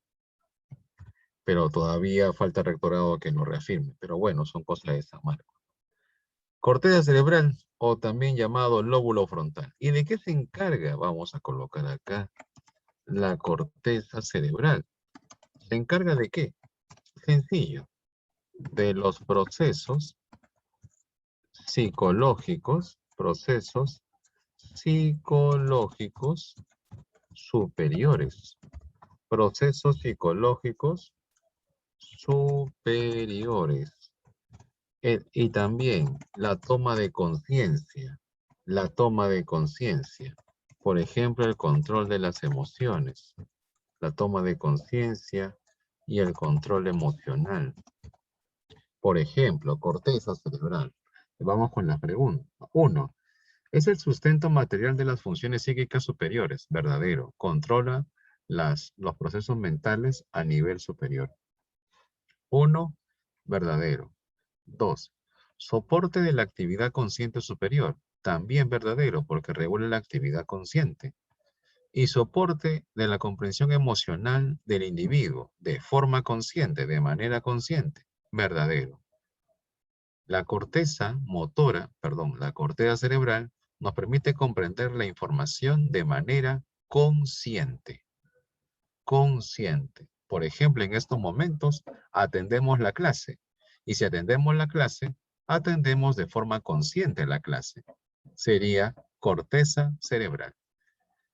Pero todavía falta el rectorado que nos reafirme. Pero bueno, son cosas de San Marcos. Corteza cerebral, o también llamado lóbulo frontal. ¿Y de qué se encarga? Vamos a colocar acá la corteza cerebral. ¿Se encarga de qué? Sencillo, de los procesos psicológicos superiores. Procesos psicológicos superiores. Y también la toma de conciencia. La toma de conciencia. Por ejemplo, el control de las emociones. La toma de conciencia y el control emocional. Por ejemplo, corteza cerebral. Vamos con la pregunta. 1. Es el sustento material de las funciones psíquicas superiores. Verdadero. Controla los procesos mentales a nivel superior. 1. Verdadero. 2. Soporte de la actividad consciente superior. También verdadero porque regula la actividad consciente. y soporte de la comprensión emocional del individuo de forma consciente, de manera consciente, verdadero. La corteza motora, perdón, la corteza cerebral nos permite comprender la información de manera consciente. Consciente. Por ejemplo, en estos momentos atendemos la clase. Y si atendemos la clase, atendemos de forma consciente la clase. Sería corteza cerebral.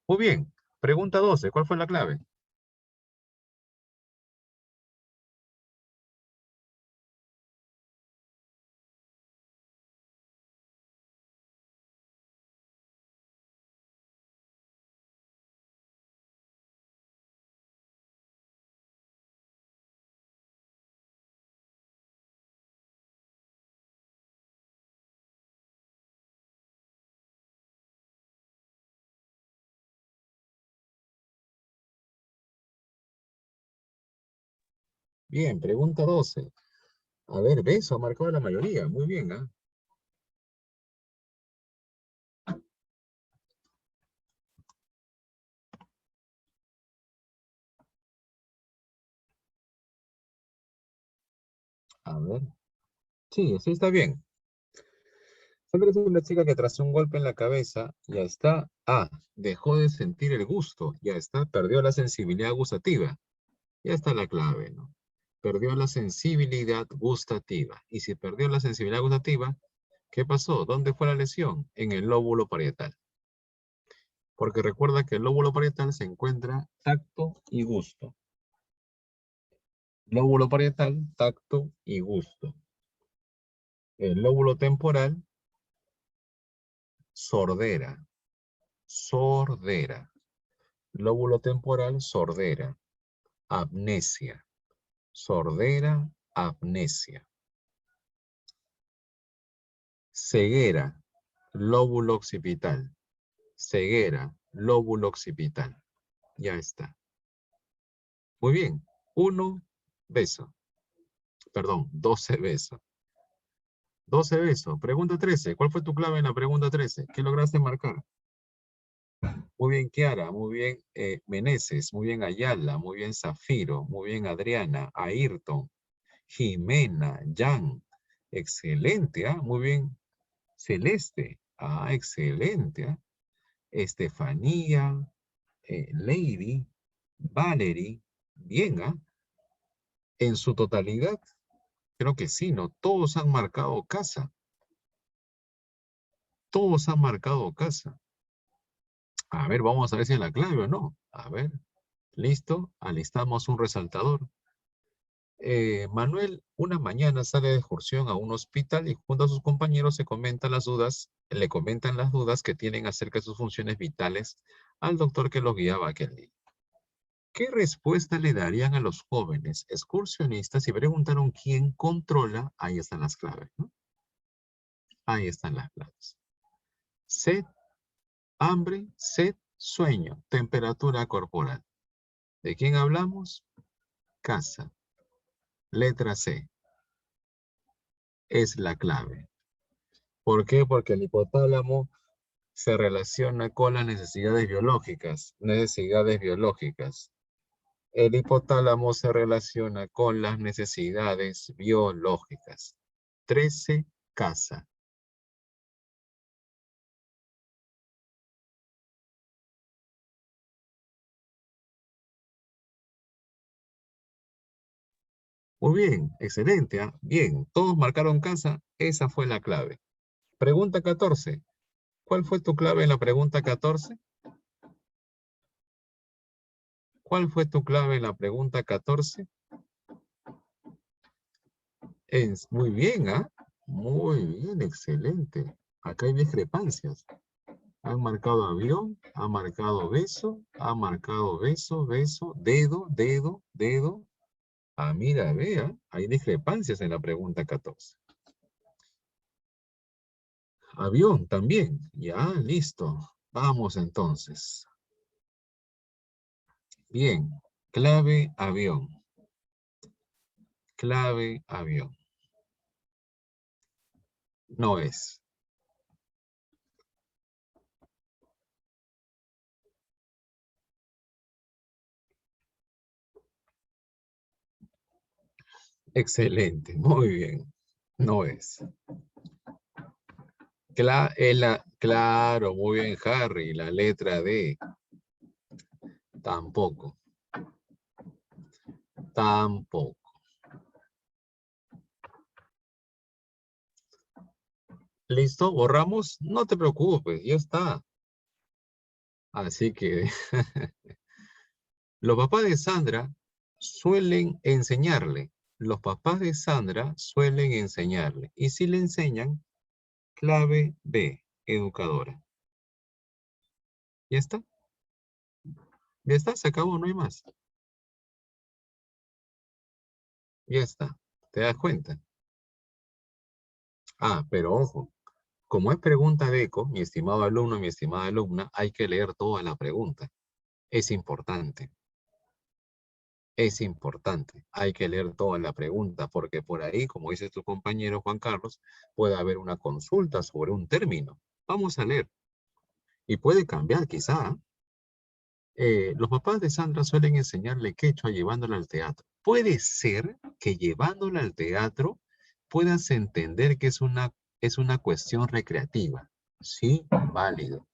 Muy bien. Pregunta 12. ¿Cuál fue la clave? Bien, pregunta 12. A ver, beso ha marcado la mayoría. Muy bien, ¿ah? A ver. Sí, sí está bien. Sandra es una chica que tras un golpe en la cabeza, ya está. Dejó de sentir el gusto. Ya está. Perdió la sensibilidad gustativa. Ya está la clave, ¿no? Perdió la sensibilidad gustativa. Y si perdió la sensibilidad gustativa, ¿qué pasó? ¿Dónde fue la lesión? En el lóbulo parietal. Porque recuerda que el lóbulo parietal se encuentra tacto y gusto. Lóbulo parietal, tacto y gusto. El lóbulo temporal, sordera. Sordera. Lóbulo temporal, sordera. Amnesia. Sordera, amnesia. Ceguera, lóbulo occipital. Ceguera, lóbulo occipital. Ya está. Muy bien. 1 beso. Perdón, 12 besos. 12 besos. Pregunta 13. ¿Cuál fue tu clave en la pregunta 13? ¿Qué lograste marcar? Muy bien, Kiara. Muy bien, Meneses. Muy bien, Ayala. Muy bien, Zafiro. Muy bien, Adriana. Ayrton. Jimena. Jan. Excelente, ¿ah? Muy bien. Celeste. Excelente, ¿ah? Estefanía. Lady. Valerie. Bien, ¿ah? En su totalidad, creo que sí, ¿no? Todos han marcado casa. Todos han marcado casa. A ver, vamos a ver si es la clave o no. A ver, listo. Alistamos un resaltador. Manuel una mañana sale de excursión a un hospital y junto a sus compañeros le comentan las dudas que tienen acerca de sus funciones vitales al doctor que los guiaba aquel día. ¿Qué respuesta le darían a los jóvenes excursionistas si preguntaron quién controla? Ahí están las claves, ¿no? Ahí están las claves. Sed, hambre, sed, sueño, temperatura corporal. ¿De quién hablamos? Casa. Letra C. Es la clave. ¿Por qué? Porque el hipotálamo se relaciona con las necesidades biológicas. Necesidades biológicas. El hipotálamo se relaciona con las necesidades biológicas. 13, casa. Muy bien, excelente. Bien, todos marcaron casa. Esa fue la clave. Pregunta 14. ¿Cuál fue tu clave en la pregunta 14? ¿Cuál fue tu clave en la pregunta 14? Muy bien, ¿ah? Muy bien, excelente. Acá hay discrepancias. Han marcado avión, ha marcado beso, ha marcado beso, beso, dedo, dedo, dedo. Mira, vea, hay discrepancias en la pregunta 14. Avión también. Ya, listo. Vamos entonces. Bien, clave avión. Clave avión. No es. Excelente, muy bien. No es. Claro, muy bien, Harry. La letra D. Tampoco. Tampoco. ¿Listo? ¿Borramos? No te preocupes, ya está. Así que los papás de Sandra suelen enseñarle. Los papás de Sandra suelen enseñarle. Y si le enseñan, clave B, educadora. ¿Ya está? ¿Ya está? ¿Se acabó? No hay más. Ya está. ¿Te das cuenta? Ah, pero ojo. Como es pregunta de eco, mi estimado alumno, mi estimada alumna, hay que leer toda la pregunta. Es importante. Es importante. Hay que leer toda la pregunta, porque por ahí, como dice tu compañero Juan Carlos, puede haber una consulta sobre un término. Vamos a leer. Y puede cambiar quizá. Los papás de Sandra suelen enseñarle quechua llevándola al teatro. Puede ser que llevándola al teatro puedas entender que es una cuestión recreativa. Sí, válido,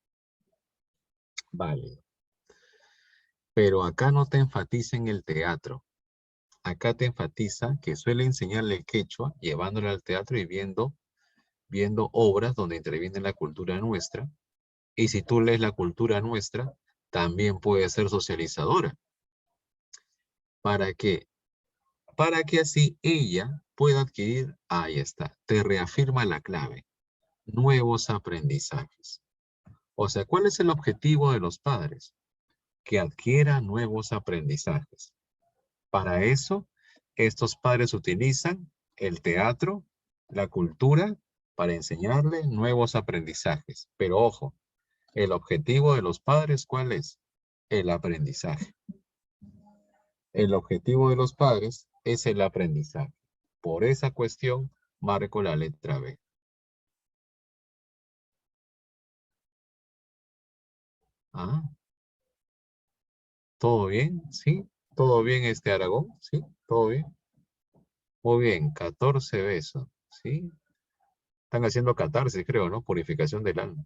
válido. Pero acá no te enfatiza en el teatro. Acá te enfatiza que suele enseñarle el quechua, llevándole al teatro y viendo obras donde interviene la cultura nuestra. Y si tú lees la cultura nuestra, también puede ser socializadora. ¿Para qué? Para que así ella pueda adquirir, ahí está, te reafirma la clave, nuevos aprendizajes. O sea, ¿cuál es el objetivo de los padres? Que adquiera nuevos aprendizajes. Para eso, estos padres utilizan el teatro, la cultura, para enseñarle nuevos aprendizajes. Pero ojo, el objetivo de los padres, ¿cuál es? El aprendizaje. El objetivo de los padres es el aprendizaje. Por esa cuestión, marco la letra B. Ah, ¿todo bien? ¿Sí? ¿Todo bien Aragón? ¿Sí? ¿Todo bien? Muy bien, 14 besos. ¿Sí? Están haciendo catarsis, creo, ¿no? Purificación del alma.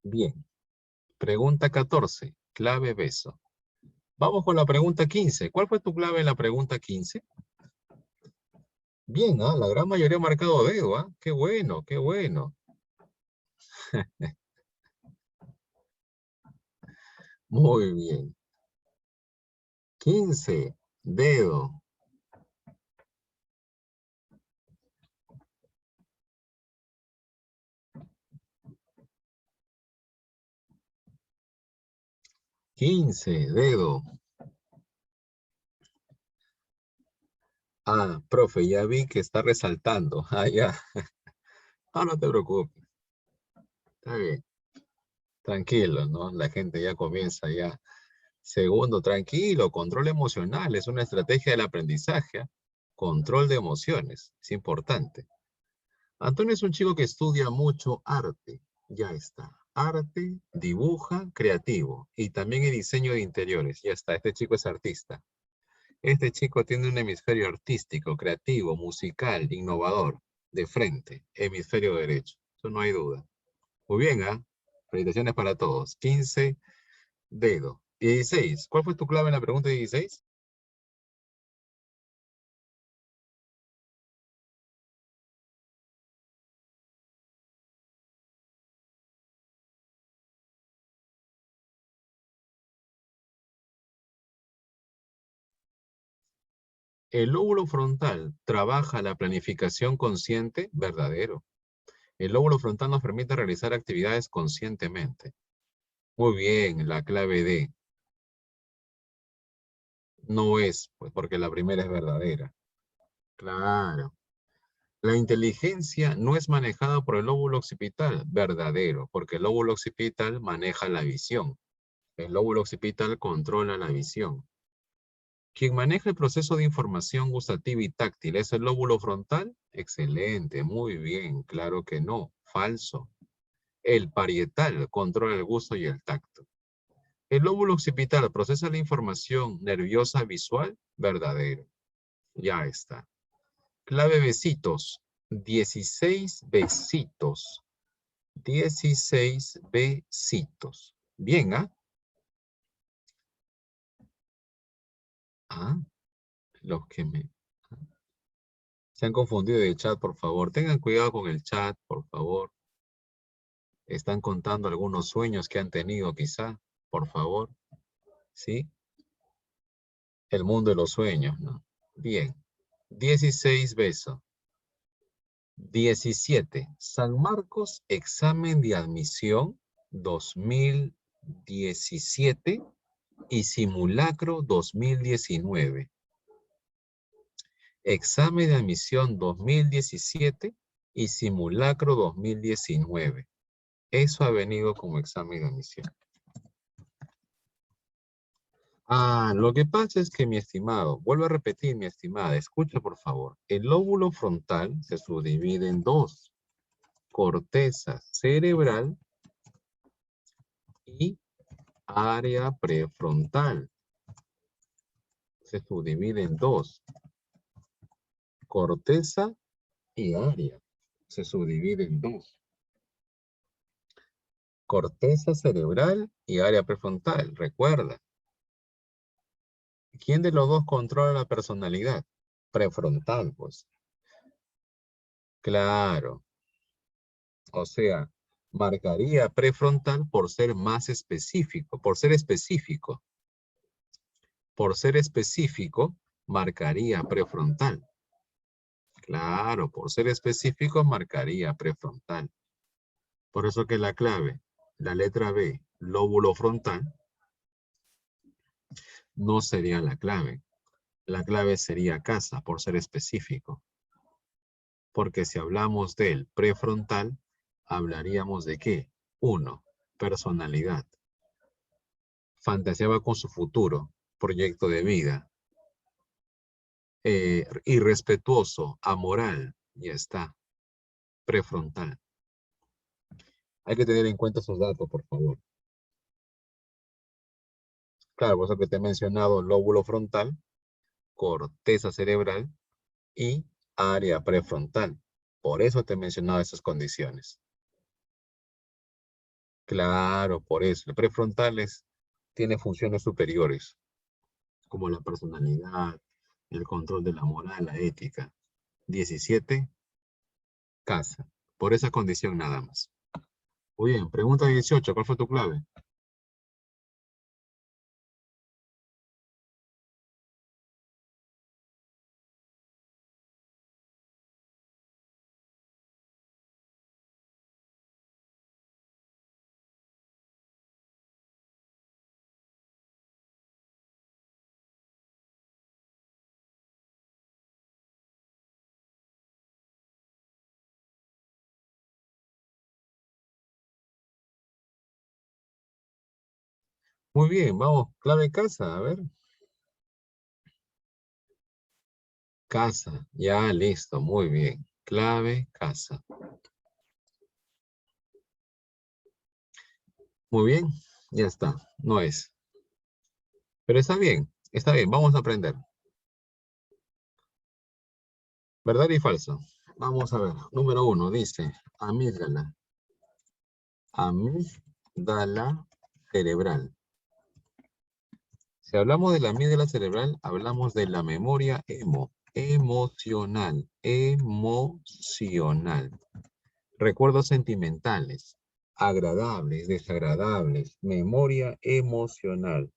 Bien. Pregunta 14, clave beso. Vamos con la pregunta 15. ¿Cuál fue tu clave en la pregunta 15? Bien, la gran mayoría ha marcado dedo, Qué bueno, qué bueno. Muy bien. 15, dedo. 15, dedo. Profe, ya vi que está resaltando. Ya. No te preocupes. Está bien. Tranquilo, ¿no? La gente ya comienza ya. Segundo, tranquilo, control emocional. Es una estrategia del aprendizaje. Control de emociones. Es importante. Antonio es un chico que estudia mucho arte. Ya está. Arte, dibuja, creativo. Y también el diseño de interiores. Ya está. Este chico es artista. Este chico tiene un hemisferio artístico, creativo, musical, innovador. De frente. Hemisferio derecho. Eso no hay duda. Muy bien, Felicitaciones para todos. 15 dedo. 16. ¿Cuál fue tu clave en la pregunta 16? El lóbulo frontal trabaja la planificación consciente, verdadero. El lóbulo frontal nos permite realizar actividades conscientemente. Muy bien, la clave D. No es, pues porque la primera es verdadera. Claro. La inteligencia no es manejada por el lóbulo occipital, verdadero, porque el lóbulo occipital maneja la visión. El lóbulo occipital controla la visión. Quien maneja el proceso de información gustativa y táctil es el lóbulo frontal. Excelente, muy bien, claro que no, falso. El parietal controla el gusto y el tacto. El lóbulo occipital procesa la información nerviosa visual. Verdadero. Ya está. Clave besitos. 16 besitos. 16 besitos. Bien, ¿ah? Ah, los que se han confundido de chat, por favor. Tengan cuidado con el chat, por favor. Están contando algunos sueños que han tenido, quizá. Por favor. ¿Sí? El mundo de los sueños, ¿no? Bien. 16 besos. 17. San Marcos, examen de admisión 2017 y simulacro 2019. Examen de admisión 2017 y simulacro 2019. Eso ha venido como examen de admisión. Ah, lo que pasa es que, mi estimado, vuelvo a repetir, mi estimada, escucha por favor. El lóbulo frontal se subdivide en dos. Corteza cerebral y área prefrontal. Se subdivide en dos. Corteza y área. Se subdivide en dos. Corteza cerebral y área prefrontal. Recuerda. ¿Quién de los dos controla la personalidad? Prefrontal, pues. Claro. O sea, marcaría prefrontal por ser más específico, por ser específico. Por ser específico, marcaría prefrontal. Claro, por ser específico, marcaría prefrontal. Por eso que la clave, la letra B, lóbulo frontal, no sería la clave. La clave sería casa, por ser específico. Porque si hablamos del prefrontal, hablaríamos de ¿qué? 1. Personalidad. Fantaseaba con su futuro, proyecto de vida. Irrespetuoso, amoral, ya está. Prefrontal. Hay que tener en cuenta esos datos, por favor. Claro, por eso que te he mencionado lóbulo frontal, corteza cerebral y área prefrontal. Por eso te he mencionado esas condiciones. Claro, por eso. El prefrontal tiene funciones superiores, como la personalidad, el control de la moral, la ética. 17, casa. Por esa condición nada más. Muy bien, pregunta 18. ¿Cuál fue tu clave? Muy bien, vamos. Clave casa, a ver. Casa, ya listo, muy bien. Clave casa. Muy bien, ya está, no es. Pero está bien, vamos a aprender. ¿Verdad y falso? Vamos a ver. Número 1 dice amígdala. Amígdala cerebral. Si hablamos de la amígdala cerebral, hablamos de la memoria emocional. Emocional. Recuerdos sentimentales, agradables, desagradables, memoria emocional,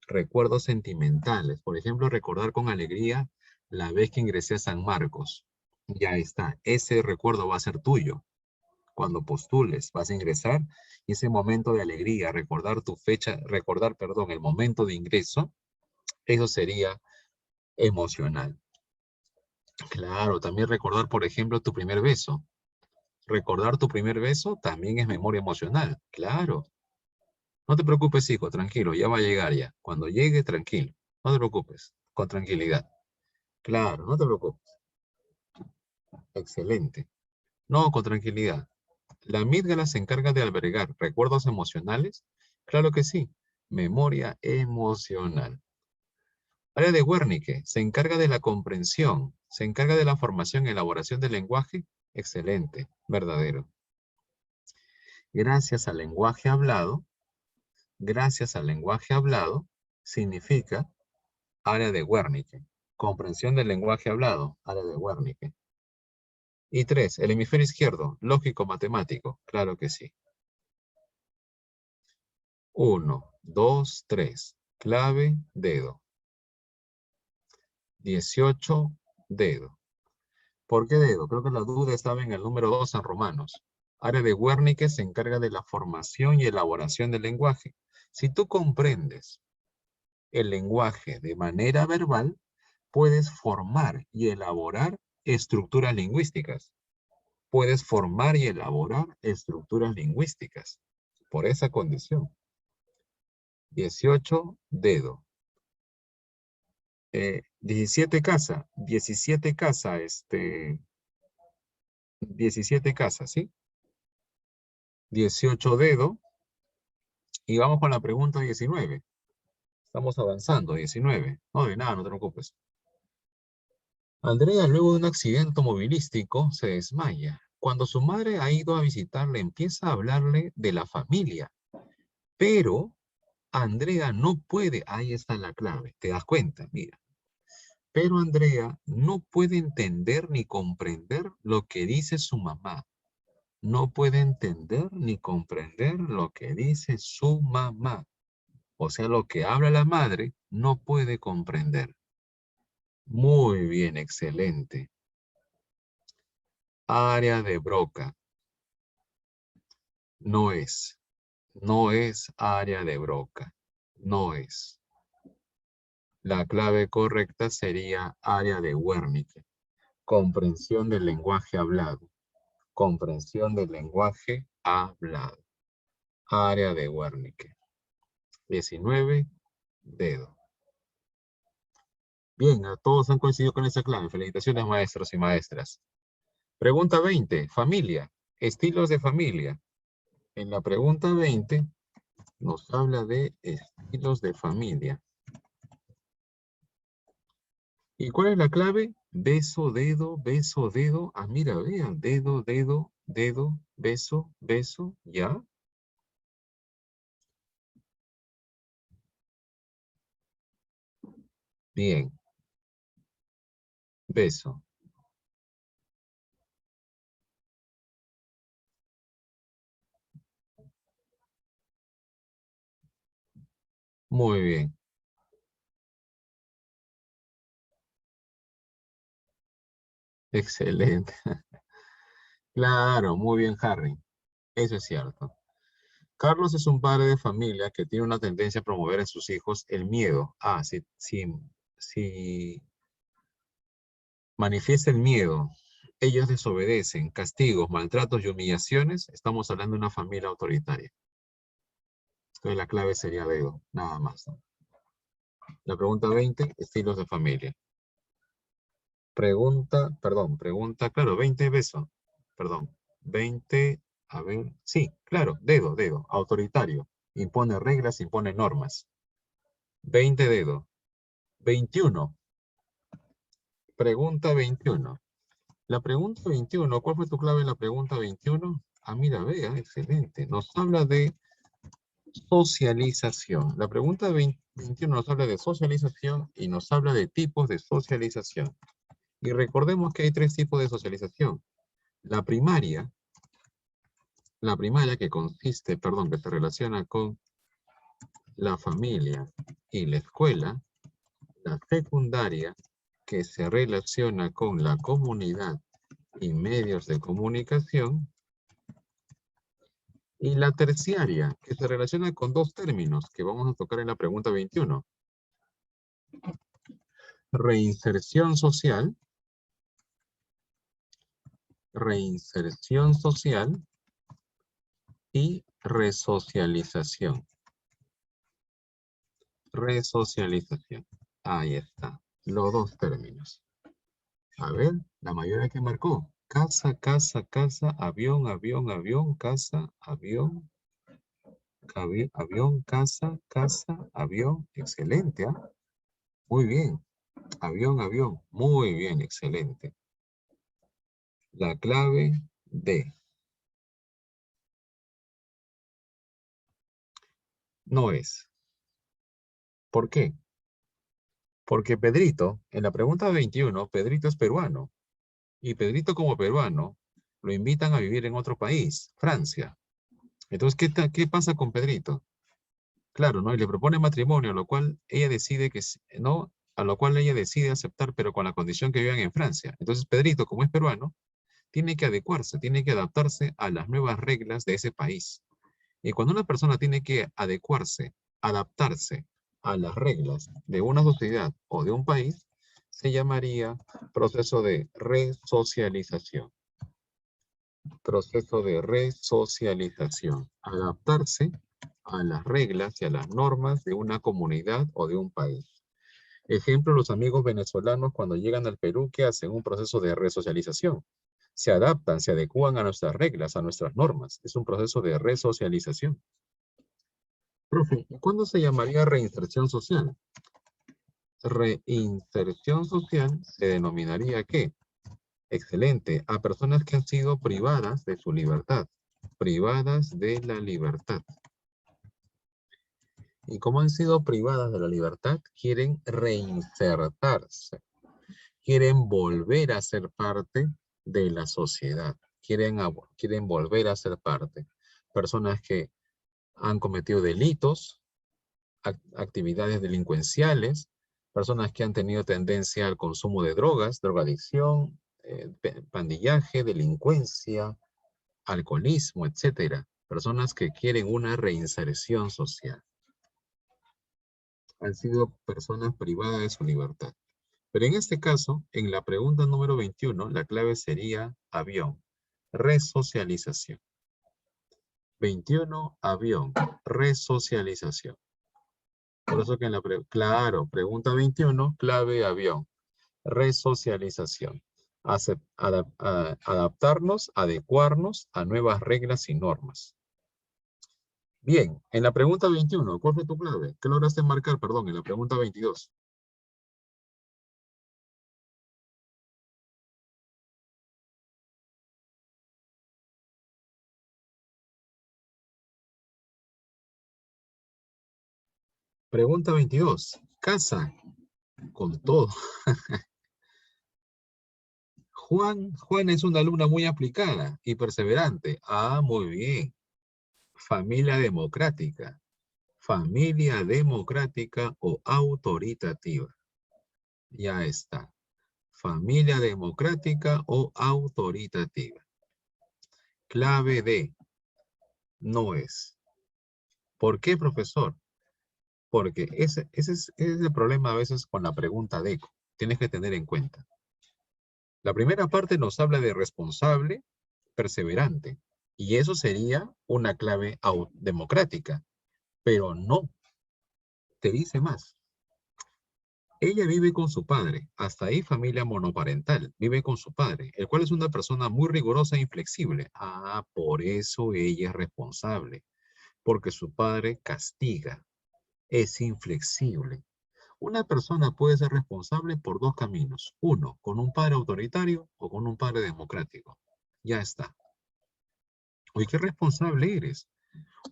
recuerdos sentimentales. Por ejemplo, recordar con alegría la vez que ingresé a San Marcos. Ya está, ese recuerdo va a ser tuyo. Cuando postules, vas a ingresar y ese momento de alegría, recordar tu fecha, recordar, perdón, el momento de ingreso, eso sería emocional. Claro, también recordar, por ejemplo, tu primer beso. Recordar tu primer beso también es memoria emocional, claro. No te preocupes, hijo, tranquilo, ya va a llegar ya. Cuando llegue, tranquilo. No te preocupes, con tranquilidad. Claro, no te preocupes. Excelente. No, con tranquilidad. ¿La amígdala se encarga de albergar recuerdos emocionales? Claro que sí. Memoria emocional. Área de Wernicke se encarga de la comprensión, se encarga de la formación y elaboración del lenguaje. Excelente, verdadero. Gracias al lenguaje hablado, significa área de Wernicke. Comprensión del lenguaje hablado, área de Wernicke. Y 3, el hemisferio izquierdo, lógico matemático. Claro que sí. 1, 2, 3. Clave, dedo. 18, dedo. ¿Por qué dedo? Creo que la duda estaba en el número 2 en Romanos. Área de Wernicke se encarga de la formación y elaboración del lenguaje. Si tú comprendes el lenguaje de manera verbal, puedes formar y elaborar estructuras lingüísticas. Puedes formar y elaborar estructuras lingüísticas. Por esa condición. 18, dedo. 17 casa, 17 casa, 17 casa, ¿sí? 18 dedo. Y vamos con la pregunta 19. Estamos avanzando, 19. No, de nada, no te preocupes. Andrea, luego de un accidente automovilístico, se desmaya. Cuando su madre ha ido a visitarle, empieza a hablarle de la familia. Pero Andrea no puede, ahí está la clave, ¿te das cuenta? Mira. Pero Andrea no puede entender ni comprender lo que dice su mamá. No puede entender ni comprender lo que dice su mamá. O sea, lo que habla la madre no puede comprender. Muy bien, excelente. Área de Broca. No es. No es área de Broca. No es. La clave correcta sería área de Wernicke. Comprensión del lenguaje hablado. Comprensión del lenguaje hablado. Área de Wernicke. 19, dedo. Bien, a todos han coincidido con esa clave. Felicitaciones, maestros y maestras. Pregunta 20, familia. Estilos de familia. En la pregunta 20 nos habla de estilos de familia. ¿Y cuál es la clave? Beso, dedo, beso, dedo. Ah, mira, vean. Dedo, dedo, dedo, beso, beso. ¿Ya? Bien. Beso. Muy bien. Excelente. Claro, muy bien, Harry. Eso es cierto. Carlos es un padre de familia que tiene una tendencia a promover en sus hijos el miedo. Ah, si manifiesta el miedo, ellos desobedecen, castigos, maltratos y humillaciones, estamos hablando de una familia autoritaria. Entonces la clave sería dedo, nada más, ¿no? La pregunta 20, estilos de familia. Pregunta, claro, 20 beso. Perdón, 20, a ver, sí, claro, dedo, autoritario. Impone reglas, impone normas. 20 dedo. 21. Pregunta 21. La pregunta 21, ¿cuál fue tu clave en la pregunta 21? Ah, mira, vea, excelente. Nos habla de socialización. La pregunta 21 nos habla de socialización y nos habla de tipos de socialización. Y recordemos que hay tres tipos de socialización. La primaria que consiste, perdón, que se relaciona con la familia y la escuela. La secundaria, que se relaciona con la comunidad y medios de comunicación. Y la terciaria, que se relaciona con dos términos que vamos a tocar en la pregunta 21. Reinserción social. Reinserción social y resocialización. Resocialización. Ahí está. Los dos términos. A ver, la mayoría que marcó. Casa, casa, casa, avión, avión, avión, casa, avión, avión, casa, casa, avión. Excelente, ¿ah? Muy bien. Avión, avión. Muy bien, excelente. La clave D. No es. ¿Por qué? Porque Pedrito, en la pregunta 21, Pedrito es peruano. Y Pedrito como peruano, lo invitan a vivir en otro país, Francia. Entonces, ¿qué pasa con Pedrito? Claro, ¿no? Y le propone matrimonio, a lo cual ella decide no, a lo cual ella decide aceptar, pero con la condición que vivan en Francia. Entonces, Pedrito, como es peruano, tiene que adecuarse, tiene que adaptarse a las nuevas reglas de ese país. Y cuando una persona tiene que adecuarse, adaptarse a las reglas de una sociedad o de un país, se llamaría proceso de resocialización. Proceso de resocialización. Adaptarse a las reglas y a las normas de una comunidad o de un país. Ejemplo, los amigos venezolanos cuando llegan al Perú que hacen un proceso de resocialización. Se adaptan, se adecúan a nuestras reglas, a nuestras normas. Es un proceso de resocialización. Profe, ¿y cuándo se llamaría reinserción social? Reinserción social se denominaría ¿qué? Excelente, a personas que han sido privadas de su libertad. Privadas de la libertad. Y como han sido privadas de la libertad, quieren reinsertarse. Quieren volver a ser parte de la sociedad. Quieren volver a ser parte. Personas que han cometido delitos, actividades delincuenciales, personas que han tenido tendencia al consumo de drogas, drogadicción, pandillaje, delincuencia, alcoholismo, etcétera. Personas que quieren una reinserción social. Han sido personas privadas de su libertad. Pero en este caso, en la pregunta número 21, la clave sería avión. Resocialización. 21, avión. Resocialización. Por eso que en la pregunta 21, clave avión. Resocialización. Adaptarnos, adecuarnos a nuevas reglas y normas. Bien, en la pregunta 21, ¿cuál fue tu clave? ¿Qué lograste marcar, perdón, en la pregunta 22? Pregunta 22. Casa, con todo. Juan es una alumna muy aplicada y perseverante. Ah, muy bien. Familia democrática. Familia democrática o autoritativa. Ya está. Familia democrática o autoritativa. Clave D. No es. ¿Por qué, profesor? Porque ese es el problema a veces con la pregunta D. Tienes que tener en cuenta. La primera parte nos habla de responsable, perseverante. Y eso sería una clave democrática. Pero no, te dice más. Ella vive con su padre, hasta ahí familia monoparental, vive con su padre, el cual es una persona muy rigurosa e inflexible. Ah, por eso ella es responsable, porque su padre castiga, es inflexible. Una persona puede ser responsable por dos caminos. Uno, con un padre autoritario o con un padre democrático. Ya está. Oye, ¿qué responsable eres?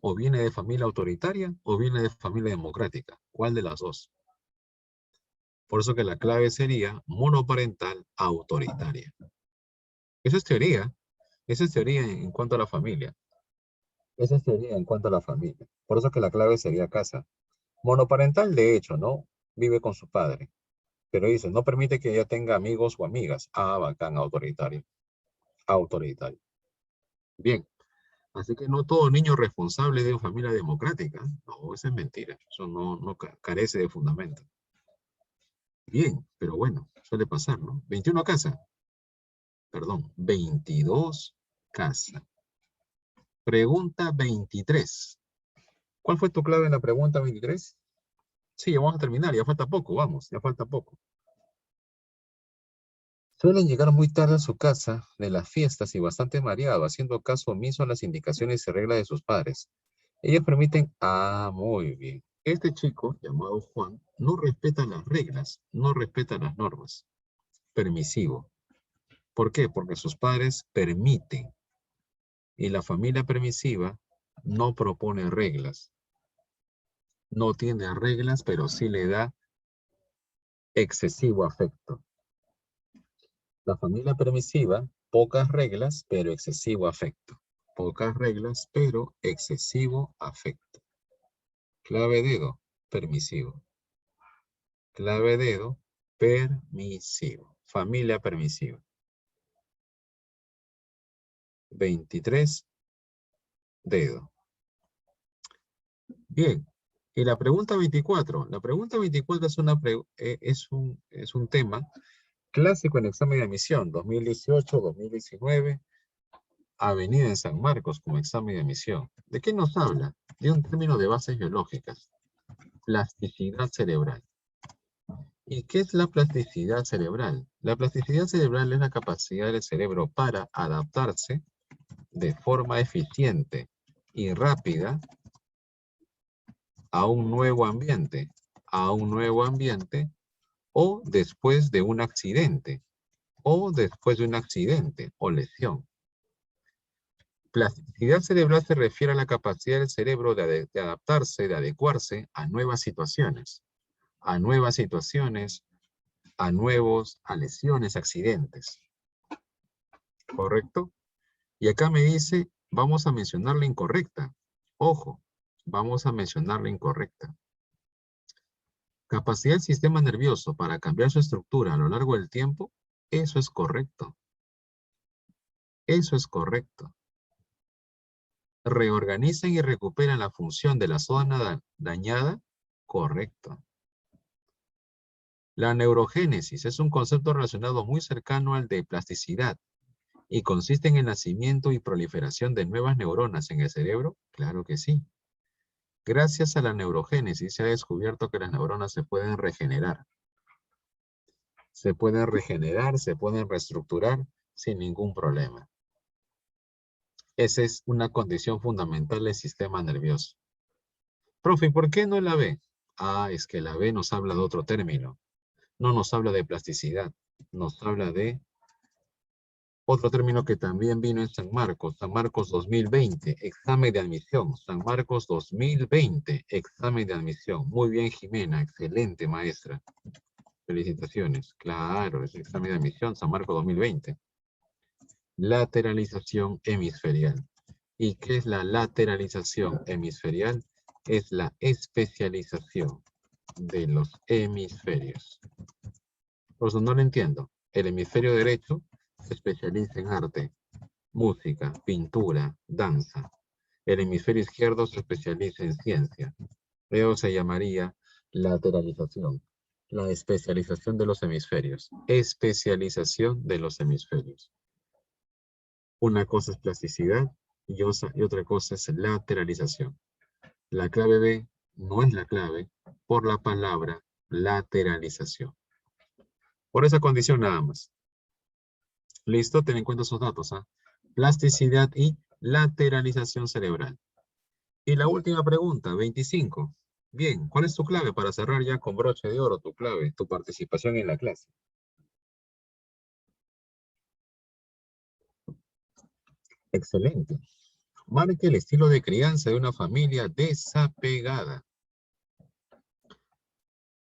O viene de familia autoritaria o viene de familia democrática. ¿Cuál de las dos? Por eso que la clave sería monoparental autoritaria. Esa es teoría. Esa es teoría en cuanto a la familia. Esa es teoría en cuanto a la familia. Por eso que la clave sería casa. Monoparental, de hecho, ¿no? Vive con su padre. Pero dice, no permite que ella tenga amigos o amigas. Ah, bacán, autoritario. Autoritario. Bien. Así que no todo niño responsable de una familia democrática. No, eso es mentira. Eso no carece de fundamento. Bien, pero bueno, suele pasar, ¿no? 21 casa. Perdón, 22 casa. Pregunta 23. ¿Cuál fue tu clave en la pregunta 23? Sí, ya vamos a terminar, ya falta poco, vamos, ya falta poco. Suelen llegar muy tarde a su casa de las fiestas y bastante mareado, haciendo caso omiso a las indicaciones y reglas de sus padres. Ellos permiten, muy bien. Este chico, llamado Juan, no respeta las reglas, no respeta las normas. Permisivo. ¿Por qué? Porque sus padres permiten. Y la familia permisiva no propone reglas. No tiene reglas, pero sí le da excesivo afecto. La familia permisiva, pocas reglas, pero excesivo afecto. Pocas reglas, pero excesivo afecto. Clave dedo, permisivo. Clave dedo, permisivo. Familia permisiva. 23, dedo. Bien. Y la pregunta 24. La pregunta 24 es un tema clásico en examen de admisión 2018-2019. Avenida en San Marcos como examen de admisión. ¿De qué nos habla? De un término de bases biológicas. Plasticidad cerebral. ¿Y qué es la plasticidad cerebral? La plasticidad cerebral es la capacidad del cerebro para adaptarse de forma eficiente y rápida a un nuevo ambiente, o después de un accidente, o lesión. Plasticidad cerebral se refiere a la capacidad del cerebro de adaptarse, de adecuarse a nuevas situaciones, a lesiones, accidentes. ¿Correcto? Y acá me dice, vamos a mencionar la incorrecta. Ojo, vamos a mencionar la incorrecta. Capacidad del sistema nervioso para cambiar su estructura a lo largo del tiempo, eso es correcto. Eso es correcto. Reorganizan y recuperan la función de la zona dañada, correcto. La neurogénesis es un concepto relacionado muy cercano al de plasticidad y consiste en el nacimiento y proliferación de nuevas neuronas en el cerebro, claro que sí. Gracias a la neurogénesis se ha descubierto que las neuronas se pueden regenerar. Se pueden regenerar, se pueden reestructurar sin ningún problema. Esa es una condición fundamental del sistema nervioso. Profe, ¿por qué no la B? Es que la B nos habla de otro término. No nos habla de plasticidad, nos habla de otro término que también vino en San Marcos 2020, examen de admisión. San Marcos 2020, examen de admisión. Muy bien, Jimena, excelente maestra. Felicitaciones. Claro, es el examen de admisión, San Marcos 2020. Lateralización hemisferial. ¿Y qué es la lateralización hemisferial? Es la especialización de los hemisferios. Por eso no lo entiendo. El hemisferio derecho se especializa en arte, música, pintura, danza. El hemisferio izquierdo se especializa en ciencia. Eso se llamaría lateralización. La especialización de los hemisferios. Especialización de los hemisferios. Una cosa es plasticidad y otra cosa es lateralización. La clave B no es la clave por la palabra lateralización. Por esa condición nada más. Listo, ten en cuenta esos datos. Plasticidad y lateralización cerebral. Y la última pregunta, 25. Bien, ¿cuál es tu clave para cerrar ya con broche de oro tu clave, tu participación en la clase? Excelente. Marque el estilo de crianza de una familia desapegada.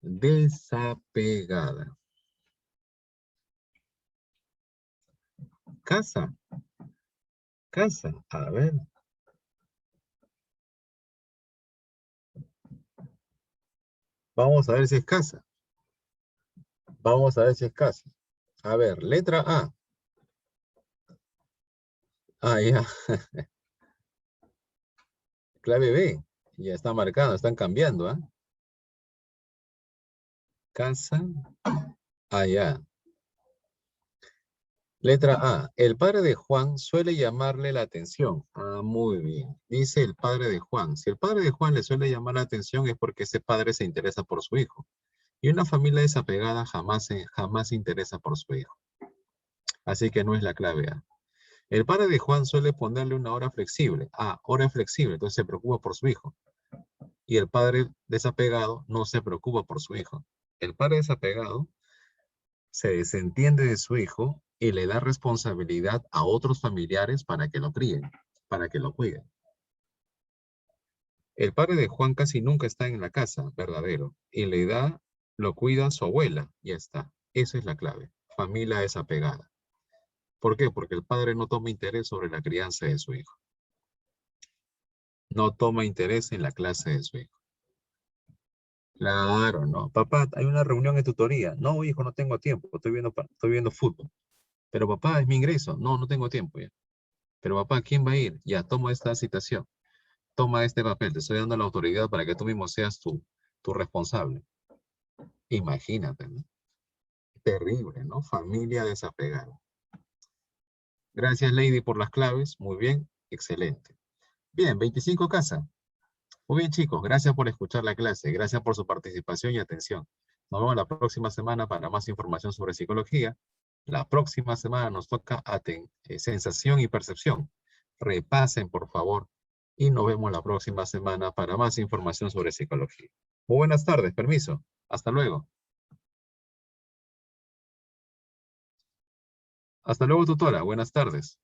Desapegada. Casa. Casa. A ver. Vamos a ver si es casa. Vamos a ver si es casa. A ver, letra A. Ya. Clave B. Ya está marcado, están cambiando, Casa. Ya. Letra A. El padre de Juan suele llamarle la atención. Muy bien. Dice el padre de Juan. Si el padre de Juan le suele llamar la atención es porque ese padre se interesa por su hijo. Y una familia desapegada jamás se interesa por su hijo. Así que no es la clave A. El padre de Juan suele ponerle una hora flexible. Ah, hora flexible, entonces se preocupa por su hijo. Y el padre desapegado no se preocupa por su hijo. El padre desapegado se desentiende de su hijo y le da responsabilidad a otros familiares para que lo críen, para que lo cuiden. El padre de Juan casi nunca está en la casa, verdadero, y lo cuida su abuela, ya está. Esa es la clave. Familia desapegada. ¿Por qué? Porque el padre no toma interés sobre la crianza de su hijo. No toma interés en la clase de su hijo. Claro, ¿no? Papá, hay una reunión de tutoría. No, hijo, no tengo tiempo. Estoy viendo fútbol. Pero papá, es mi ingreso. No, no tengo tiempo ya. Pero papá, ¿quién va a ir? Ya, toma esta citación. Toma este papel. Te estoy dando la autoridad para que tú mismo seas tu responsable. Imagínate, ¿no? Terrible, ¿no? Familia desapegada. Gracias, Lady, por las claves. Muy bien, excelente. Bien, 25 casa. Muy bien, chicos, gracias por escuchar la clase, gracias por su participación y atención. Nos vemos la próxima semana para más información sobre psicología. La próxima semana nos toca sensación y percepción. Repasen, por favor, y nos vemos la próxima semana para más información sobre psicología. Muy buenas tardes, permiso. Hasta luego. Hasta luego, tutora. Buenas tardes.